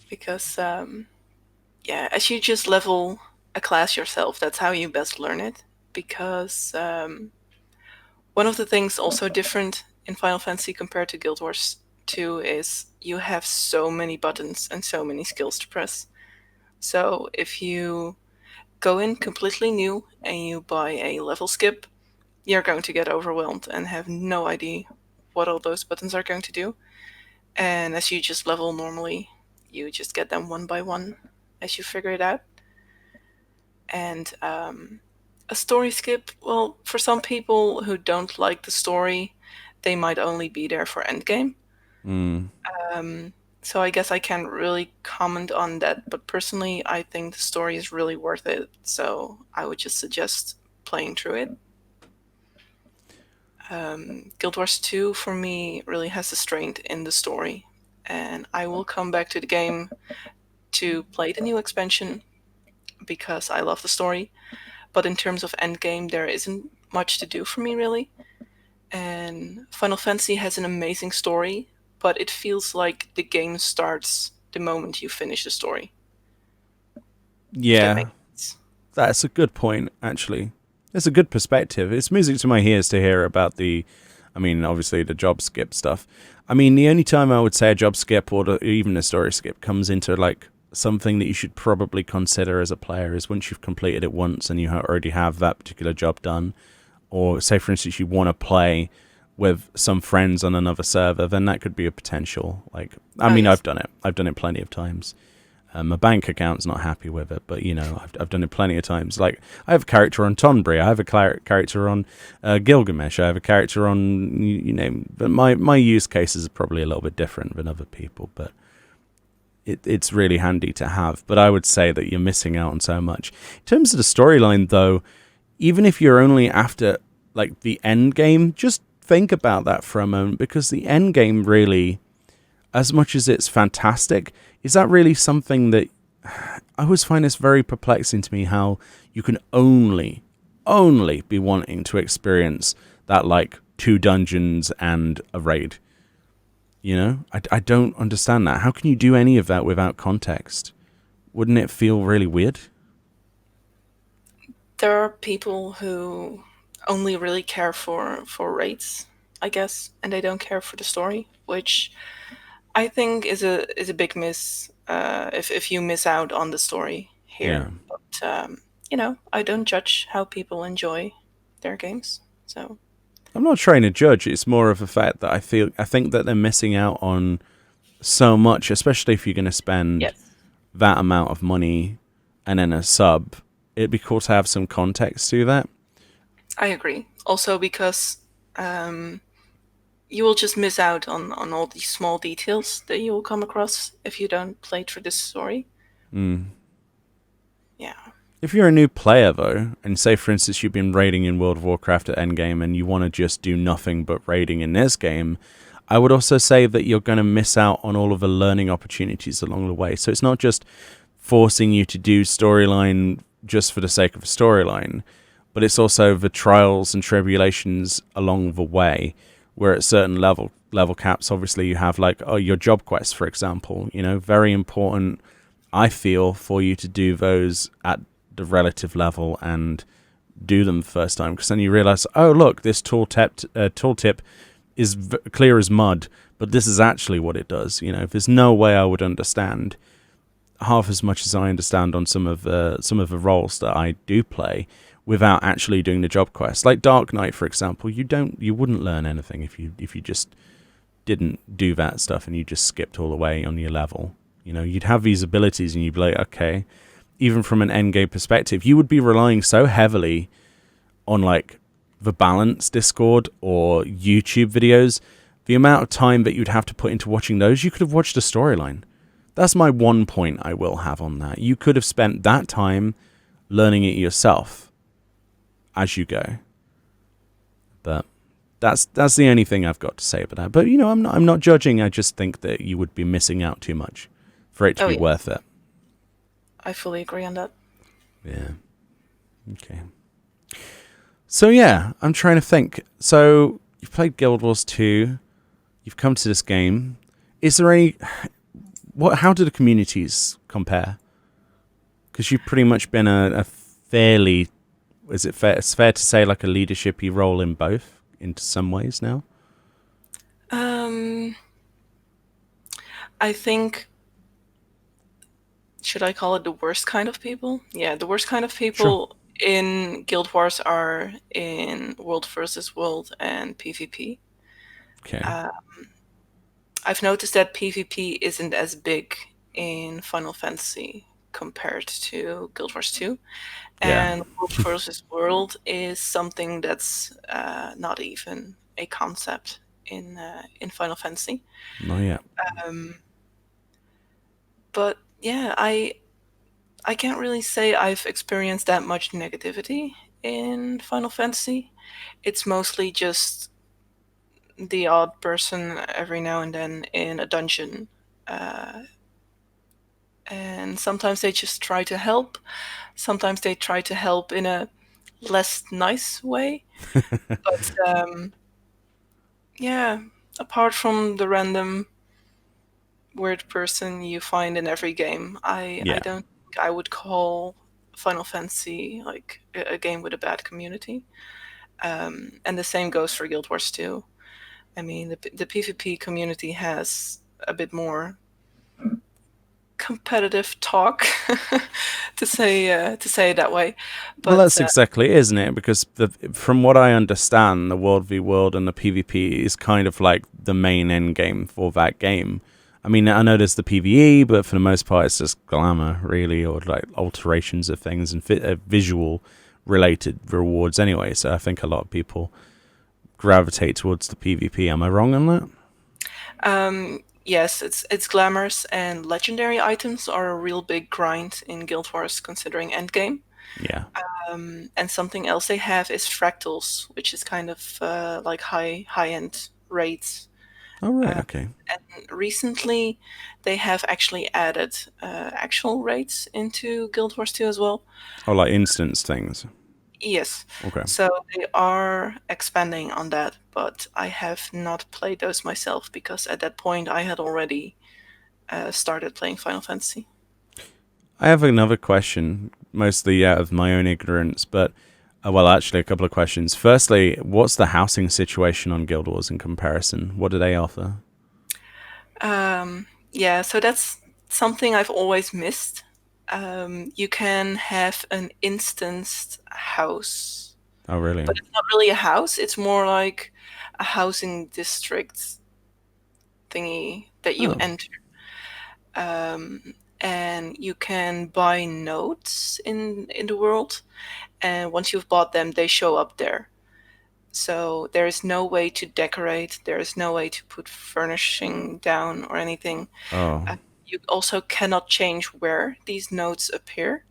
Because yeah, as you just level a class yourself, that's how you best learn it. Because one of the things also different in Final Fantasy compared to Guild Wars 2 is you have so many buttons and so many skills to press. So if you go in completely new and you buy a level skip, you're going to get overwhelmed and have no idea what all those buttons are going to do. And as you just level normally, you just get them one by one as you figure it out. And a story skip, well, for some people who don't like the story, they might only be there for endgame. Mm. So I guess I can't really comment on that, but personally, I think the story is really worth it. So I would just suggest playing through it. Guild Wars 2 for me really has the strength in the story, and I will come back to the game to play the new expansion because I love the story. But in terms of endgame, there isn't much to do for me really. And Final Fantasy has an amazing story, but it feels like the game starts the moment you finish the story. If that Yeah, makes sense. that's a good point, actually. It's a good perspective. It's music to my ears to hear about obviously the job skip stuff. I mean, the only time I would say a job skip or even a story skip comes into like something that you should probably consider as a player is once you've completed it once and you already have that particular job done. Or say, for instance, you want to play with some friends on another server, then that could be a potential. Yes. I've done it. I've done it plenty of times. My bank account's not happy with it, but I've done it plenty of times. Like I have a character on Tonbury, I have a character on Gilgamesh, I have a character on But my use cases are probably a little bit different than other people, but it's really handy to have. But I would say that you're missing out on so much. In terms of the storyline, though, even if you're only after like the end game, just think about that for a moment, because the end game really, as much as it's fantastic, is that really something that I always find this very perplexing to me, how you can only be wanting to experience that like 2 dungeons and a raid. I don't understand that. How can you do any of that without context? Wouldn't it feel really weird? There are people who only really care for raids, I guess, and they don't care for the story, which I think is a big miss if you miss out on the story Yeah. here. But I don't judge how people enjoy their games. So I'm not trying to judge. It's more of a fact that I think that they're missing out on so much, especially if you're going to spend yes, that amount of money and then a sub. It'd be cool to have some context to that. I agree. Also because you will just miss out on all these small details that you will come across if you don't play through this story. Mm. Yeah. If you're a new player, though, and say, for instance, you've been raiding in World of Warcraft at endgame and you want to just do nothing but raiding in this game, I would also say that you're going to miss out on all of the learning opportunities along the way. So it's not just forcing you to do storyline just for the sake of a storyline, but it's also the trials and tribulations along the way, where at certain level caps, obviously you have like your job quests, for example. Very important, I feel, for you to do those at the relative level and do them the first time, because then you realize, oh look, this tooltip is clear as mud, but this is actually what it does. There's no way I would understand half as much as I understand on some of the roles that I do play without actually doing the job quest. Like Dark Knight, for example, you wouldn't learn anything if you just didn't do that stuff and you just skipped all the way on your level. You'd have these abilities and you'd be like, okay, even from an endgame perspective, you would be relying so heavily on like the Balance Discord or YouTube videos. The amount of time that you'd have to put into watching those, you could have watched a storyline. That's my one point I will have on that. You could have spent that time learning it yourself as you go. But that's the only thing I've got to say about that. But I'm not judging. I just think that you would be missing out too much for it to be Yes. worth it. I fully agree on that. Yeah. Okay. So yeah, I'm trying to think. So you've played Guild Wars 2. You've come to this game. Is there any... How do the communities compare? Because you've pretty much been a fairly... Is it fair? It's fair to say like a leadership-y role in both, into some ways now? I think should I call it the worst kind of people? Yeah, the worst kind of Sure. people in Guild Wars are in World versus World and PvP. Okay. Uh, I've noticed that PvP isn't as big in Final Fantasy compared to Guild Wars 2, Yeah. and World versus World is something that's not even a concept in Final Fantasy. Not yet. Um, but yeah, I can't really say I've experienced that much negativity in Final Fantasy. It's mostly just the odd person every now and then in a dungeon. Uh, and sometimes they just try to help. Sometimes they try to help in a less nice way. But yeah, apart from the random weird person you find in every game, I Yeah. don't think I would call Final Fantasy like a game with a bad community. And the same goes for Guild Wars 2. I mean, the PvP community has a bit more competitive talk, to say it that way. Well, But that's exactly it, isn't it? Because from what I understand, the World v World and the PvP is kind of like the main end game for that game. I mean, I know there's the PvE, but for the most part, it's just glamour, really, or like alterations of things and visual related rewards anyway. So I think a lot of people gravitate towards the PvP. Am I wrong on that? yes, it's glamorous, and legendary items are a real big grind in Guild Wars, considering endgame. Yeah. And something else they have is fractals, which is kind of like high end raids. Oh, right. Uh, Okay. and recently, they have actually added actual raids into Guild Wars 2 as well. Oh, like instance things. Yes, Okay. so they are expanding on that, but I have not played those myself because at that point I had already started playing Final Fantasy. I have another question, mostly out of my own ignorance, but well, actually, a couple of questions. Firstly, what's the housing situation on Guild Wars in comparison? What do they offer? Yeah, so that's something I've always missed. You can have an instanced house, Oh, really? but it's not really a house, it's more like a housing district thingy that you Oh, enter. And you can buy nodes in the world, and once you've bought them, they show up there. So there is no way to decorate, there is no way to put furnishing down or anything. oh, You also cannot change where these nodes appear.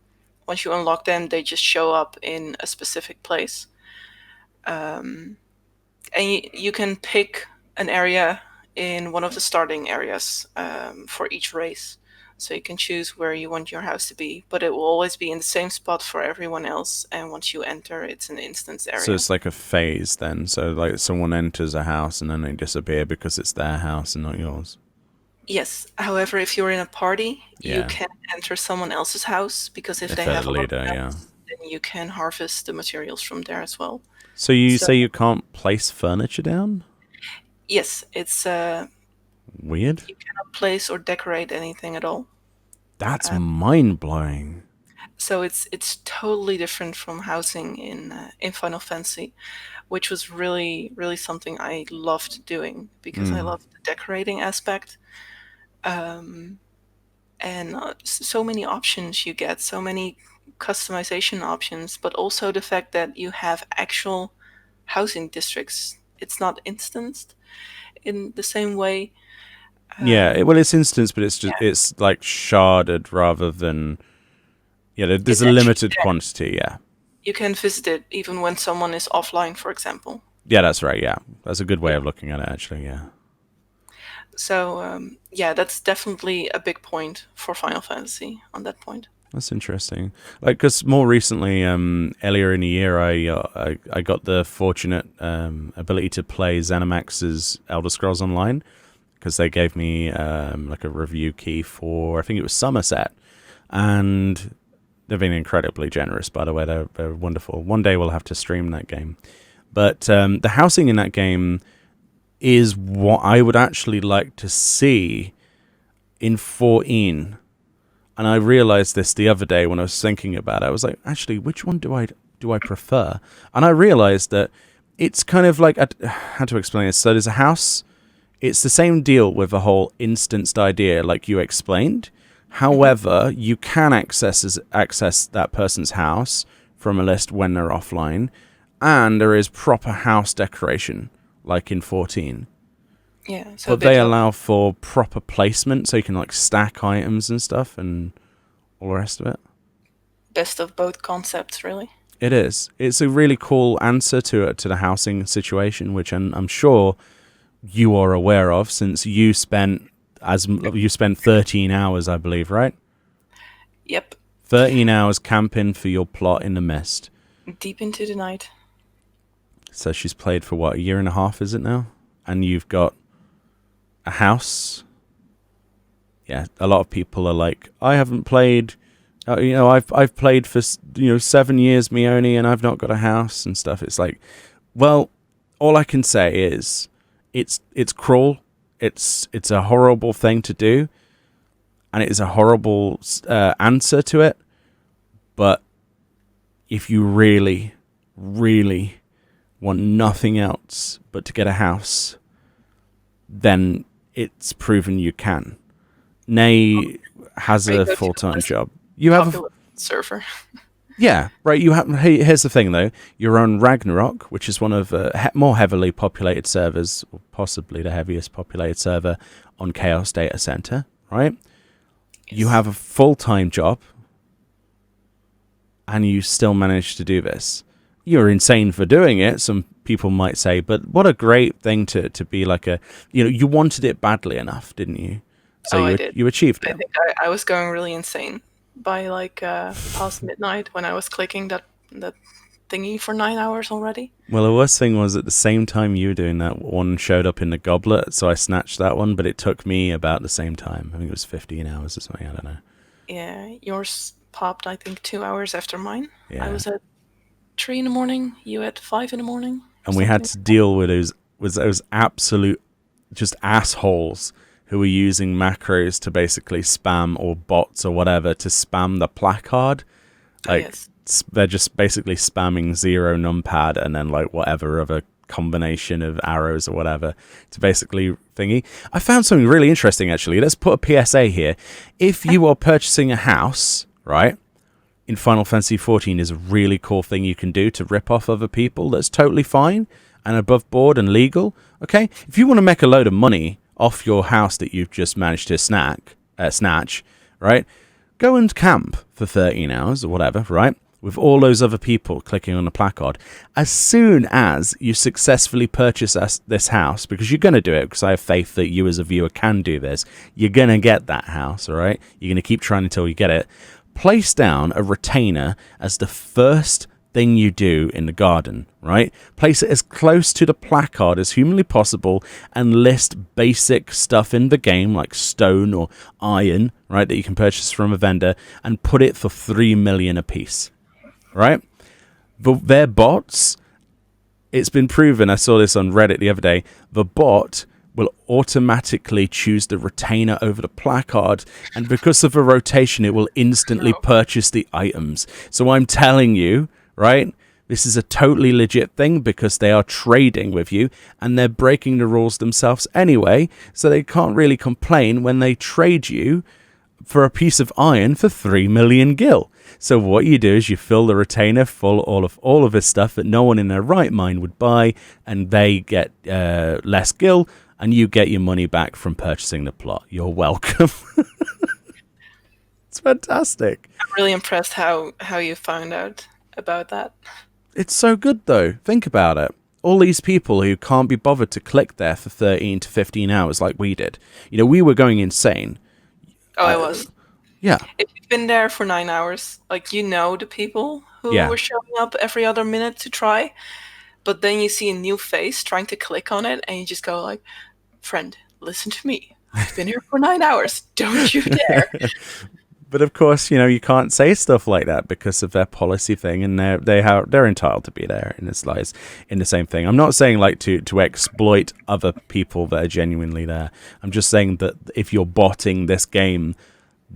Once you unlock them, they just show up in a specific place. And you can pick an area in one of the starting areas for each race. So you can choose where you want your house to be, but it will always be in the same spot for everyone else. And once you enter, it's an instance so area. it's like a phase then. So like someone enters a house and then they disappear because it's their house and not yours. Yes. However, if you're in a party, you Yeah, can enter someone else's house because if if they they're have the a lot of leader, yeah. bells, then you can harvest the materials from there as well. So you So say you can't place furniture down? yes, it's Weird. you cannot place or decorate anything at all. That's mind blowing. So it's totally different from housing in Final Fantasy, which was really something I loved doing because I Mm. loved the decorating aspect. And so many options you get, so many customization options, but also the fact that you have actual housing districts. It's not instanced in the same way. Yeah, Um, well, it's instance, but it's just yeah, it's like sharded rather than yeah. There's it's a actually limited there. quantity. Yeah, You can visit it even when someone is offline, for example. yeah, that's right. Yeah, that's a good way Yeah. of looking at it. Actually, yeah, So yeah, that's definitely a big point for Final Fantasy on that point. that's interesting. Like, because more recently, earlier in the year, I got the fortunate ability to play ZeniMax's Elder Scrolls Online because they gave me like a review key for I think it was Somerset, and they've been incredibly generous. By the way, they're wonderful. One day we'll have to stream that game. But the housing in that game is what I would actually like to see in 14. And I realized this the other day when I was thinking about it. I was like, actually, which one do I prefer? And I realized that it's kind of like, how to explain this? So there's a house. It's the same deal with the whole instanced idea, like you explained. However, you can access that person's house from a list when they're offline, and there is proper house decoration, like in 14. Yeah, so But they allow for proper placement, so you can like stack items and stuff and all the rest of it. best of both concepts, really. It is. It's a really cool answer to the housing situation, which I'm sure you are aware of, since you spent 13 hours, I believe, right? Yep. 13 hours camping for your plot in the mist. Deep into the night. So she's played for what, a year and a half, is it now? And you've got a house. Yeah, a lot of people are like, I haven't played. I've played for 7 years, Meoni, and I've not got a house and stuff. It's like, well, all I can say is, it's cruel. It's a horrible thing to do, and it is a horrible answer to it. But if you really, really want nothing else but to get a house, then it's proven you can. Nay has a full-time job. You have a surfer. Yeah, right. Here's the thing, though. You're on Ragnarok, which is one of more heavily populated servers, or possibly the heaviest populated server on Chaos Data Center, right? Yes. You have a full-time job, and you still manage to do this. You're insane for doing it, some people might say, but what a great thing to be like you wanted it badly enough, didn't you? So you achieved it. I think I was going really insane by like past midnight when I was clicking that thingy for 9 hours already. Well, the worst thing was at the same time you were doing that, one showed up in the goblet, so I snatched that one, but it took me about the same time. I think it was 15 hours or something, I don't know. Yeah, yours popped, I think, 2 hours after mine. Yeah. I was at 3 in the morning, you at 5 in the morning. And we had to deal with those absolute just assholes who were using macros to basically spam, or bots or whatever, to spam the placard. Like, yes. They're just basically spamming 0 numpad and then like whatever other combination of arrows or whatever to basically thingy. I found something really interesting, actually. Let's put a PSA here. If you are purchasing a house, right, in Final Fantasy XIV is a really cool thing you can do to rip off other people. That's totally fine and above board and legal. Okay? If you want to make a load of money off your house that you've just managed to snatch, right? Go and camp for 13 hours or whatever, right? With all those other people clicking on the placard. As soon as you successfully purchase this house, because you're going to do it, because I have faith that you as a viewer can do this, you're going to get that house, all right? You're going to keep trying until you get it. Place down a retainer as the first thing you do in the garden, right? Place it as close to the placard as humanly possible and list basic stuff in the game like stone or iron, right, that you can purchase from a vendor, and put it for 3 million a piece, right? Their bots, it's been proven, I saw this on Reddit the other day, the bot will automatically choose the retainer over the placard, and because of the rotation, it will instantly purchase the items. So I'm telling you, right, this is a totally legit thing because they are trading with you and they're breaking the rules themselves anyway, so they can't really complain when they trade you for a piece of iron for 3 million gil. So what you do is you fill the retainer full all of this stuff that no one in their right mind would buy, and they get less gil, and you get your money back from purchasing the plot. You're welcome. It's fantastic. I'm really impressed how you found out about that. It's so good, though. Think about it. All these people who can't be bothered to click there for 13 to 15 hours like we did. We were going insane. Oh, I was. Yeah. If you've been there for 9 hours, like, the people who were showing up every other minute to try, but then you see a new face trying to click on it, and you just go like, friend, listen to me. I've been here for 9 hours. Don't you dare. But of course, you can't say stuff like that because of their policy thing, and they're entitled to be there in this lies in the same thing. I'm not saying like to exploit other people that are genuinely there. I'm just saying that if you're botting this game,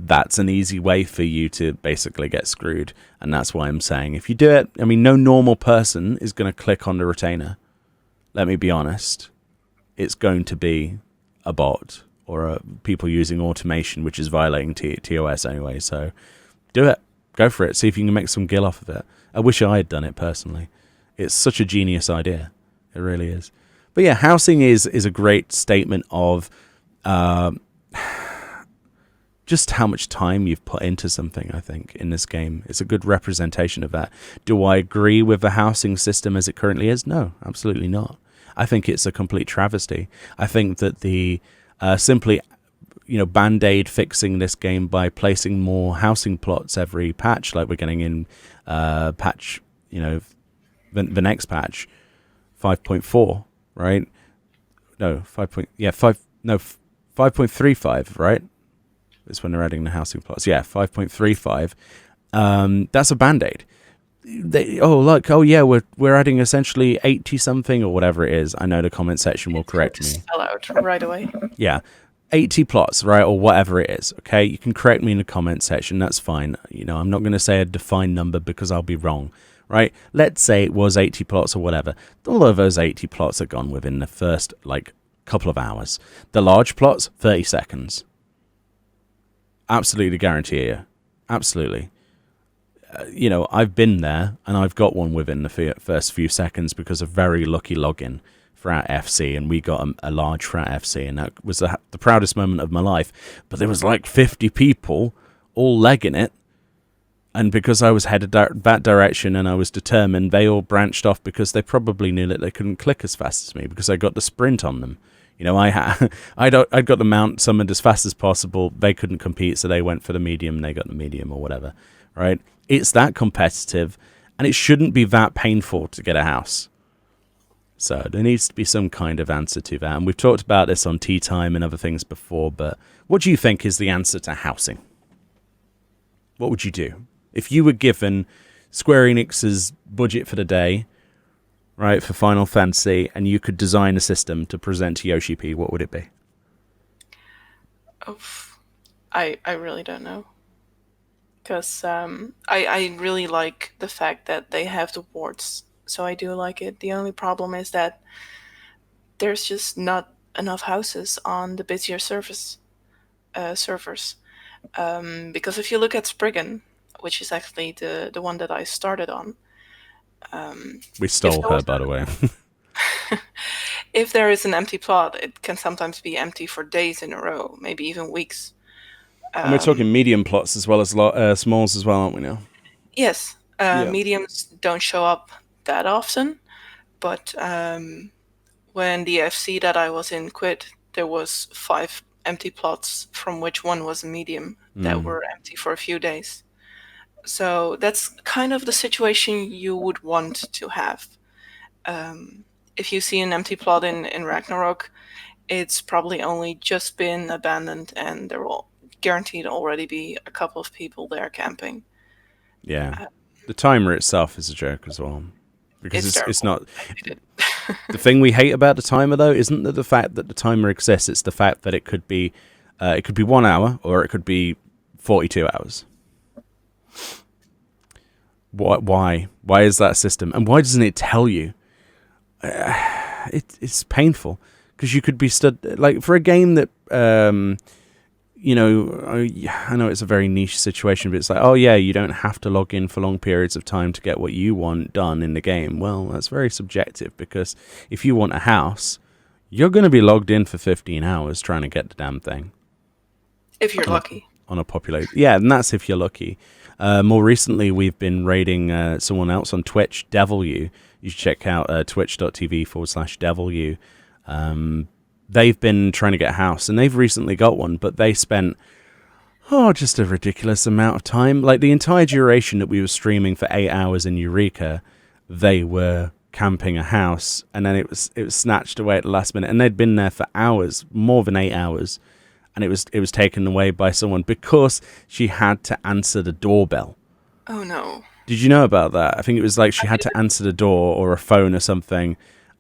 that's an easy way for you to basically get screwed. And that's why I'm saying, if you do it, I mean, no normal person is going to click on the retainer. Let me be honest. It's going to be a bot or people using automation, which is violating TOS anyway. So do it. Go for it. See if you can make some gil off of it. I wish I had done it personally. It's such a genius idea. It really is. But yeah, housing is a great statement of just how much time you've put into something, I think, in this game. It's a good representation of that. Do I agree with the housing system as it currently is? No, absolutely not. I think it's a complete travesty. I think that the simply, Band-Aid fixing this game by placing more housing plots every patch, like we're getting in patch, the next patch, 5.4, right? No, 5.35, right? Is when they're adding the housing plots. Yeah, 5.35. That's a Band-Aid. We're adding essentially 80 something or whatever it is. I know the comment section will correct me. Spell out right away. Yeah, 80 plots, right, or whatever it is. Okay, you can correct me in the comment section. That's fine. I'm not going to say a defined number because I'll be wrong. Right? Let's say it was 80 plots or whatever. All of those 80 plots are gone within the first couple of hours. The large plots, 30 seconds. Absolutely guarantee you. Absolutely. I've been there and I've got one within the first few seconds because of very lucky login for our FC, and we got a large for our FC, and that was the proudest moment of my life. But there was 50 people all legging it, and because I was headed that direction and I was determined, they all branched off because they probably knew that they couldn't click as fast as me because I got the sprint on them. I'd got the mount summoned as fast as possible. They couldn't compete, so they went for the medium. They got the medium or whatever, right? It's that competitive, and it shouldn't be that painful to get a house. So there needs to be some kind of answer to that. And we've talked about this on Tea Time and other things before, but what do you think is the answer to housing? What would you do? If you were given Square Enix's budget for the day, right, for Final Fantasy, and you could design a system to present to Yoshi P, what would it be? Oh, I really don't know. Because I really like the fact that they have the wards, so I do like it. The only problem is that there's just not enough houses on the busier servers. Because if you look at Spriggan, which is actually the one that I started on, we stole her, by the way. If there is an empty plot, it can sometimes be empty for days in a row, maybe even weeks. And we're talking medium plots as well as smalls as well, aren't we now? Yes. Mediums don't show up that often, but when the FC that I was in quit, there was 5 empty plots, from which one was a medium, that were empty for a few days. So that's kind of the situation you would want to have. If you see an empty plot in Ragnarok, it's probably only just been abandoned, and there will guaranteed already be a couple of people there camping. Yeah. The timer itself is a joke as well. Because it's not... The thing we hate about the timer, though, isn't that the fact that the timer exists, it's the fact that it could be 1 hour, or it could be 42 hours. Why? Why is that system? And why doesn't it tell you? It's painful. Because you could be for a game that... I know it's a very niche situation, but it's you don't have to log in for long periods of time to get what you want done in the game. Well, that's very subjective, because if you want a house, you're going to be logged in for 15 hours trying to get the damn thing. If you're lucky. On a population. Yeah, and that's if you're lucky. More recently, we've been raiding someone else on Twitch, DevilU. You should check out twitch.tv/DevilU. They've been trying to get a house, and they've recently got one, but they spent, just a ridiculous amount of time. Like, the entire duration that we were streaming for 8 hours in Eureka, they were camping a house, and then it was snatched away at the last minute, and they'd been there for hours, more than 8 hours, and it was taken away by someone because she had to answer the doorbell. Oh, no. Did you know about that? I think it was like she had to answer the door or a phone or something.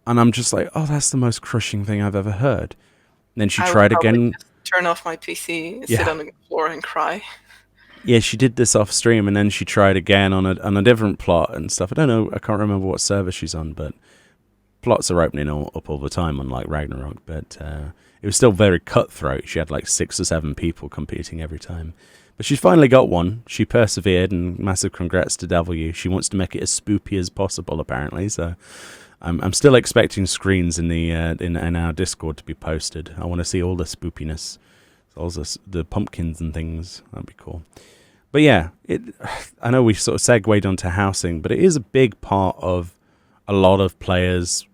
And I'm just like, that's the most crushing thing I've ever heard. And then she tried again. turn off my PC, sit Yeah. on the floor, and cry. Yeah, she did this off stream, and then she tried again on a different plot and stuff. I don't know, I can't remember what server she's on, but plots are opening up all the time, unlike Ragnarok. But it was still very cutthroat. She had like 6 or 7 people competing every time. But she's finally got one. She persevered, and massive congrats to W. She wants to make it as spoopy as possible, apparently. So I'm still expecting screens in the in our Discord to be posted. I want to see all the spoopiness, all the pumpkins and things. That'd be cool. But yeah, I know we sort of segued onto housing, but it is a big part of a lot of players'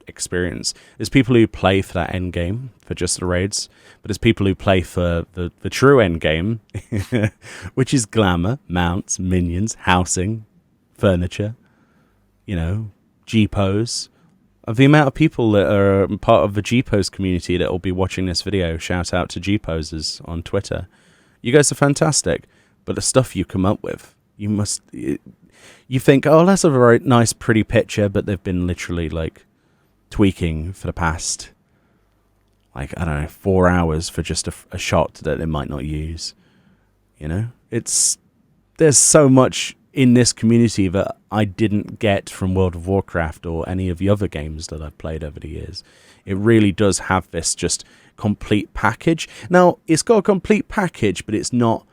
experience. There's people who play for that end game, for just the raids, but there's people who play for the true end game, which is glamour, mounts, minions, housing, furniture, GPOs. Of the amount of people that are part of the GPOs community that will be watching this video, shout out to GPOsers on Twitter. You guys are fantastic, but the stuff you come up with, you think, oh, that's a very nice, pretty picture, but they've been literally like tweaking for the past, like, I don't know, 4 hours for just a shot that they might not use. There's so much in this community that I didn't get from World of Warcraft or any of the other games that I've played over the years. It really does have this just complete package. Now, it's got a complete package, but it's not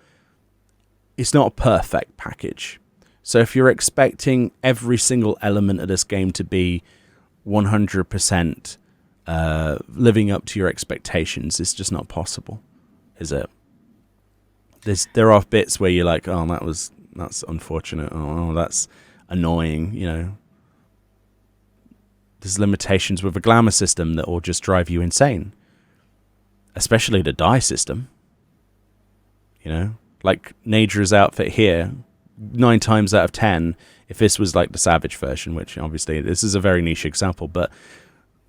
a perfect package. So if you're expecting every single element of this game to be 100% living up to your expectations, it's just not possible, is it? There are bits where you're like, oh, that's unfortunate. Oh, that's annoying. There's limitations with the glamour system that will just drive you insane, especially the dye system. Like Naydra's outfit here, 9 times out of 10, if this was like the Savage version, which obviously this is a very niche example, but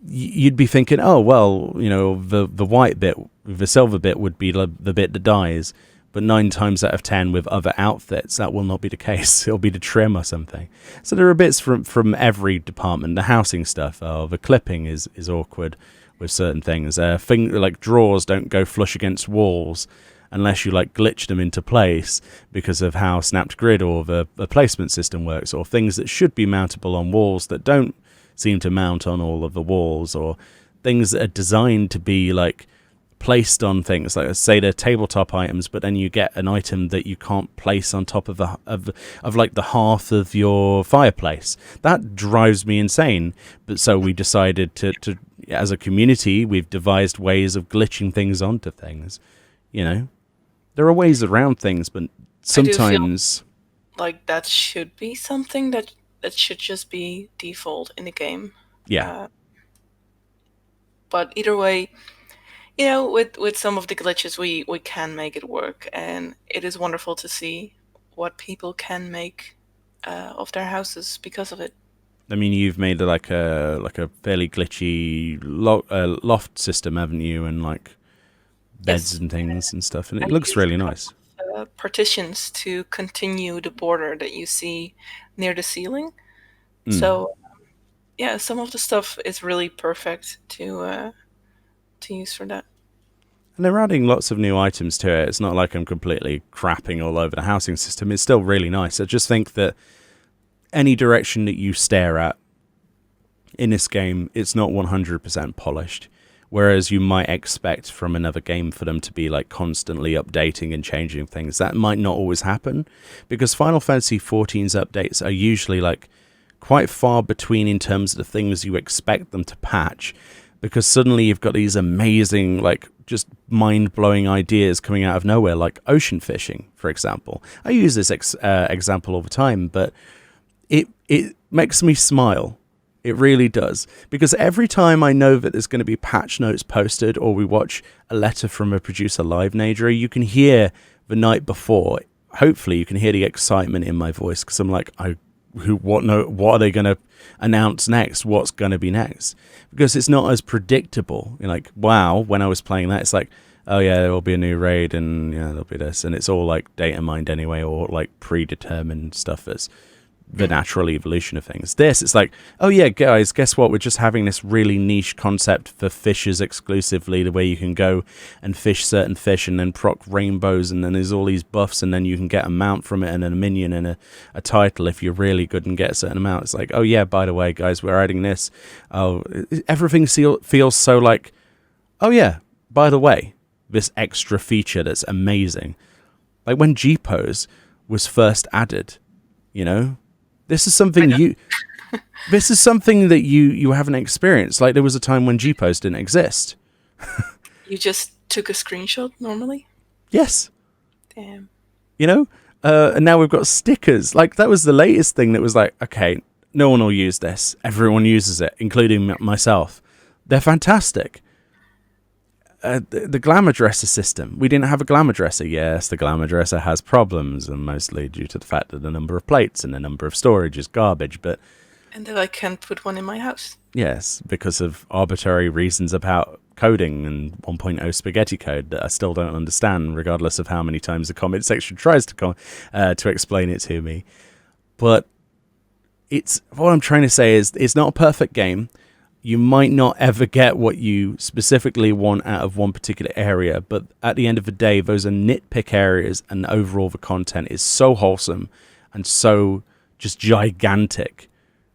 you'd be thinking, oh, well, the white bit, the silver bit would be the bit that dyes. But 9 times out of 10 with other outfits, that will not be the case. It'll be the trim or something. So there are bits from every department. The housing stuff, the clipping is awkward with certain things. Like drawers don't go flush against walls unless you like glitch them into place because of how snapped grid or the placement system works, or things that should be mountable on walls that don't seem to mount on all of the walls, or things that are designed to be like placed on things, like say they're tabletop items, but then you get an item that you can't place on top of like the hearth of your fireplace. That drives me insane. But so we decided to as a community, we've devised ways of glitching things onto things. There are ways around things, but sometimes I do feel like that should be something that should just be default in the game. Yeah. But either way, with some of the glitches, we can make it work, and it is wonderful to see what people can make of their houses because of it. I mean, you've made like a fairly glitchy loft system, haven't you? And like beds and things and stuff, and it looks really nice. Partitions to continue the border that you see near the ceiling. So, yeah, some of the stuff is really perfect to use for that. And they're adding lots of new items to it. It's not like I'm completely crapping all over the housing system. It's still really nice. I just think that any direction that you stare at in this game, it's not 100% polished. Whereas you might expect from another game for them to be like constantly updating and changing things. That might not always happen, because Final Fantasy XIV's updates are usually like quite far between in terms of the things you expect them to patch, because suddenly you've got these amazing, like, just mind-blowing ideas coming out of nowhere, like ocean fishing, for example. I use this example all the time, but it makes me smile. It really does. Because every time I know that there's going to be patch notes posted, or we watch a letter from a producer live, Naydraa, you can hear the night before, hopefully you can hear the excitement in my voice, because I'm like, what are they going to announce next? What's going to be next? Because it's not as predictable. You're like, wow, when I was playing that, it's like, oh yeah, there will be a new raid, and yeah, there'll be this, and it's all like data mined anyway, or like predetermined stuff that's the natural evolution of things. This, it's like, oh yeah, guys, guess what? We're just having this really niche concept for fishes exclusively, the way you can go and fish certain fish and then proc rainbows, and then there's all these buffs, and then you can get a mount from it and then a minion and a title if you're really good and get a certain amount. It's like, oh yeah, by the way, guys, we're adding this. Oh, everything feels so like, oh yeah, by the way, this extra feature that's amazing. Like when G-Pose was first added, you know, this is something this is something that you haven't experienced. Like there was a time when G-Pose didn't exist. You just took a screenshot normally? Yes. Damn. You know, and now we've got stickers. Like that was the latest thing that was like, okay, no one will use this. Everyone uses it, including myself. They're fantastic. The glamour dresser system. We didn't have a glamour dresser. Yes, the glamour dresser has problems, and mostly due to the fact that the number of plates and the number of storage is garbage. But and that I can't put one in my house. Yes, because of arbitrary reasons about coding and 1.0 spaghetti code that I still don't understand, regardless of how many times the comment section tries to explain it to me. But it's what I'm trying to say is it's not a perfect game. You might not ever get what you specifically want out of one particular area, but at the end of the day, those are nitpick areas, and overall the content is so wholesome and so just gigantic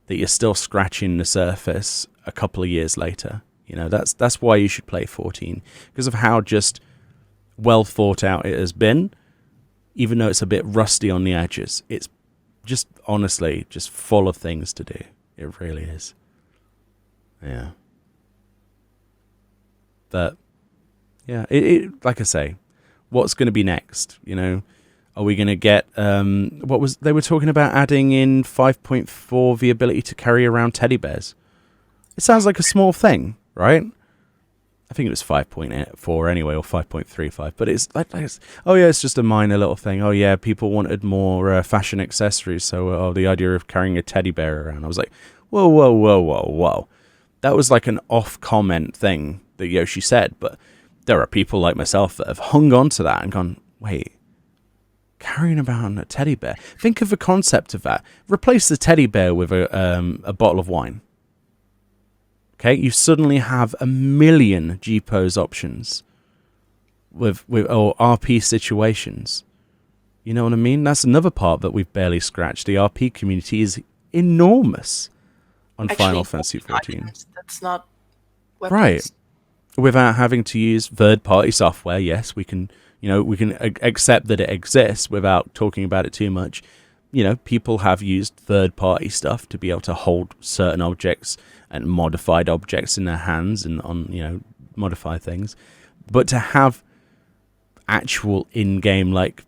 that you're still scratching the surface a couple of years later. You know, that's why you should play 14, because of how just well thought out it has been, even though it's a bit rusty on the edges. It's just honestly just full of things to do. It really is. Yeah. But yeah, it like I say, what's going to be next? You know, are we going to get what was they were talking about adding in 5.4 the ability to carry around teddy bears? It sounds like a small thing, right? I think it was 5.4 anyway, or 5.35. But it's like oh yeah, it's just a minor little thing. Oh yeah, people wanted more fashion accessories, so the idea of carrying a teddy bear around. I was like, whoa, whoa, whoa, whoa, whoa. That was like an off-comment thing that Yoshi said, but there are people like myself that have hung on to that and gone, wait, carrying around a teddy bear? Think of the concept of that. Replace the teddy bear with a bottle of wine. Okay, you suddenly have a million G-pose options with or RP situations. You know what I mean? That's another part that we've barely scratched. The RP community is enormous on Final Fantasy XIV. That's not weapons. Right. Without having to use third-party software, yes, we can accept that it exists without talking about it too much. You know, people have used third-party stuff to be able to hold certain objects and modified objects in their hands and modify things. But to have actual in-game, like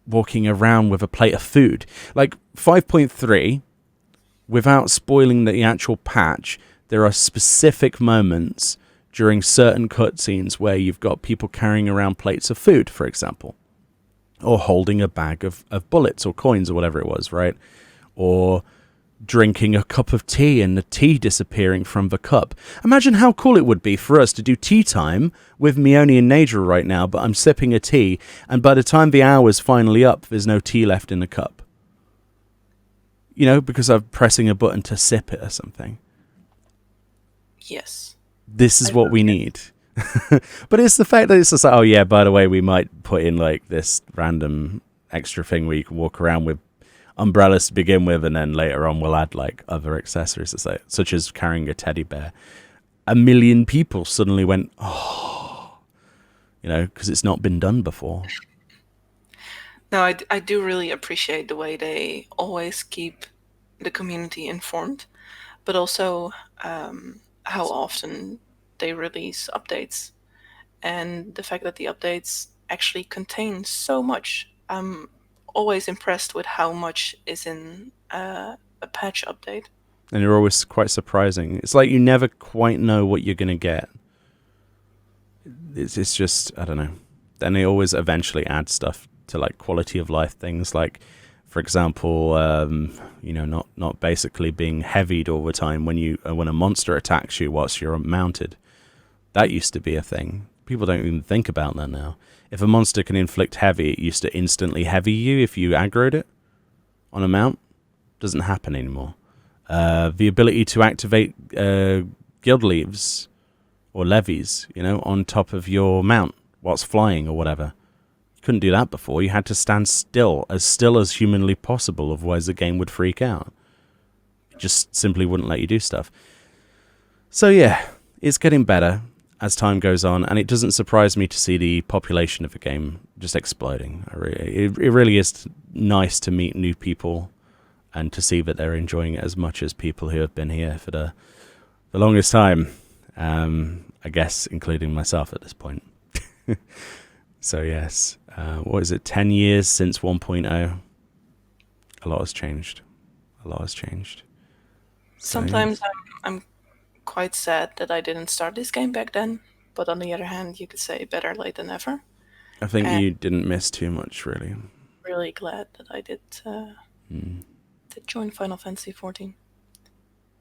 walking around with a plate of food, like 5.3, without spoiling the actual patch, there are specific moments during certain cutscenes where you've got people carrying around plates of food, for example, or holding a bag of bullets or coins or whatever it was, right? Or drinking a cup of tea and the tea disappearing from the cup. Imagine how cool it would be for us to do tea time with Meoni and Naydraa right now, but I'm sipping a tea, and by the time the hour's finally up, there's no tea left in the cup. You know, because I'm pressing a button to sip it or something. Yes. This is what we need. But it's the fact that it's just like, oh yeah, by the way, we might put in like this random extra thing where you can walk around with umbrellas to begin with, and then later on we'll add like other accessories, such as carrying a teddy bear. A million people suddenly went, oh, you know, because it's not been done before. No, I do really appreciate the way they always keep the community informed, but also how often they release updates, and the fact that the updates actually contain so much. I'm always impressed with how much is in a patch update. And they're always quite surprising. It's like you never quite know what you're going to get. It's just, I don't know. Then they always eventually add stuff to like quality of life things, like for example, not basically being heavied all the time when a monster attacks you whilst you're mounted. That used to be a thing. People don't even think about that now. If a monster can inflict heavy, it used to instantly heavy you if you aggroed it on a mount. doesn't happen anymore. The ability to activate guild leaves or levies, on top of your mount whilst flying or whatever. You couldn't do that before. You had to stand still as humanly possible, otherwise the game would freak out. It just simply wouldn't let you do stuff. So yeah, it's getting better as time goes on, and it doesn't surprise me to see the population of the game just exploding. It really is nice to meet new people and to see that they're enjoying it as much as people who have been here for the longest time. I guess including myself at this point. So yes, what is it, 10 years since 1.0? A lot has changed. So, Sometimes I'm quite sad that I didn't start this game back then, but on the other hand, you could say better late than never. I think you didn't miss too much, really. Really glad that I did join Final Fantasy XIV.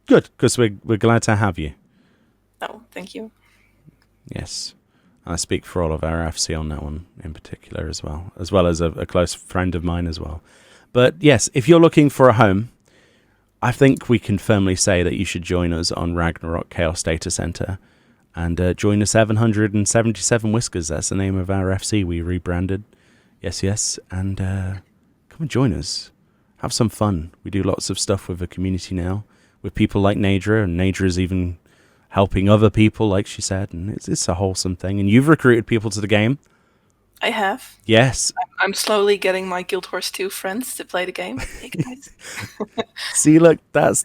Good, because we're glad to have you. Oh, thank you. Yes. I speak for all of our FC on that one in particular as well as a close friend of mine as well. But yes, if you're looking for a home, I think we can firmly say that you should join us on Ragnarok Chaos Data Center and join the 777 Whiskers. That's the name of our FC we rebranded. Yes. And come and join us. Have some fun. We do lots of stuff with the community now, with people like Naydraa, and Naydraa is even helping other people, like she said, and it's a wholesome thing. And you've recruited people to the game. I have. Yes. I'm slowly getting my Guild Wars 2 friends to play the game. Hey guys. See, look, that's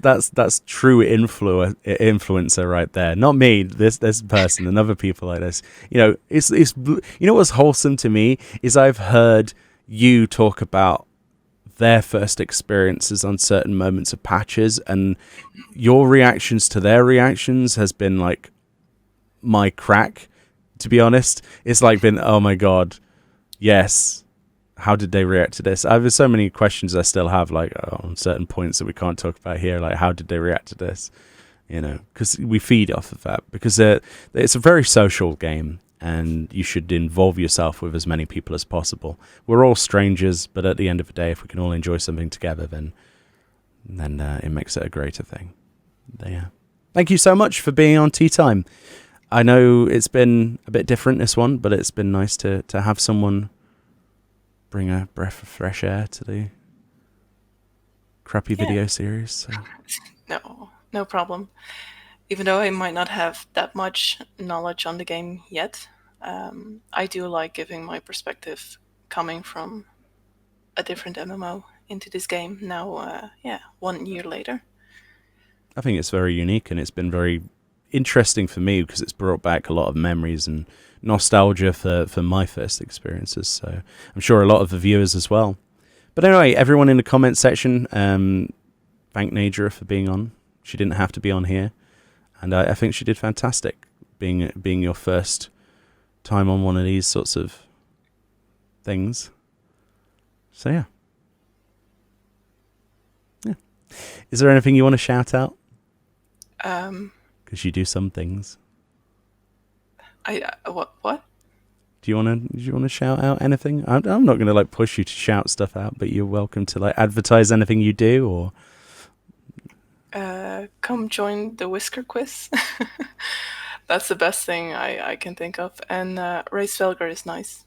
true influencer right there. Not me, this person, and other people like this. It's what's wholesome to me is I've heard you talk about their first experiences on certain moments of patches, and your reactions to their reactions has been like my crack, to be honest. It's like been, oh my god, yes, how did they react to this? There's so many questions I still have, like on certain points that we can't talk about here, like how did they react to this, because we feed off of that, because it's a very social game and you should involve yourself with as many people as possible. We're all strangers, but at the end of the day, if we can all enjoy something together, then it makes it a greater thing. Yeah. Thank you so much for being on Tea Time. I know it's been a bit different, this one, but it's been nice to have someone bring a breath of fresh air to the crappy video series. So. No problem. Even though I might not have that much knowledge on the game yet, I do like giving my perspective coming from a different MMO into this game now, 1 year later. I think it's very unique, and it's been very interesting for me because it's brought back a lot of memories and nostalgia for my first experiences. So I'm sure a lot of the viewers as well. But anyway, everyone in the comment section, thank Naydraa for being on. She didn't have to be on here. And I think she did fantastic, being your first time on one of these sorts of things. So yeah. Is there anything you want to shout out? Because you do some things. What? Do you want to shout out anything? I'm not going to push you to shout stuff out, but you're welcome to advertise anything you do, or. Come join the Whisker Quiz. That's the best thing I can think of. And Race Velger is nice.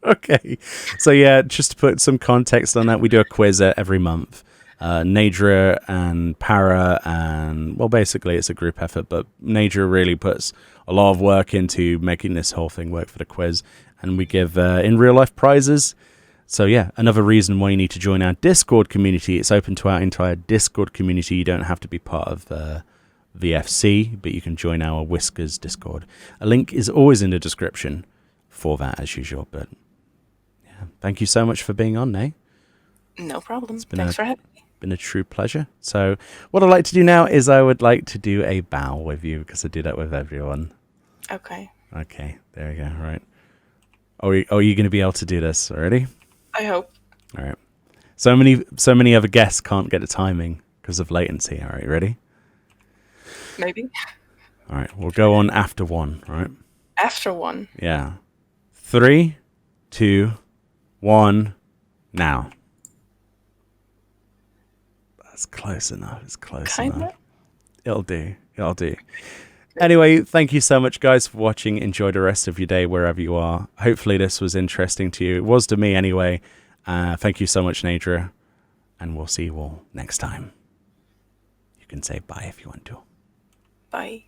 Okay. So yeah, just to put some context on that, we do a quiz every month. Naydraa and Para, and basically it's a group effort, but Naydraa really puts a lot of work into making this whole thing work for the quiz, and we give in real life prizes. So yeah, another reason why you need to join our Discord community. It's open to our entire Discord community. You don't have to be part of the FC, but you can join our Whiskers Discord. A link is always in the description for that, as usual. But yeah, thank you so much for being on, Nay. No problem. Thanks for having me. Been a true pleasure. So what I'd like to do now is I would like to do a bow with you, because I do that with everyone. Okay. Okay, there we go. Right. Are you going to be able to do this already? I hope. All right. So many other guests can't get the timing because of latency. All right, ready? Maybe. All right, we'll go on after one. All right. After one. Yeah. 3, 2, 1, now. It's close enough. It's close Kinda. enough. It'll do. It'll do. Anyway, thank you so much, guys, for watching. Enjoy the rest of your day wherever you are. Hopefully this was interesting to you. It was to me anyway. Thank you so much, Naydraa. And we'll see you all next time. You can say bye if you want to. Bye.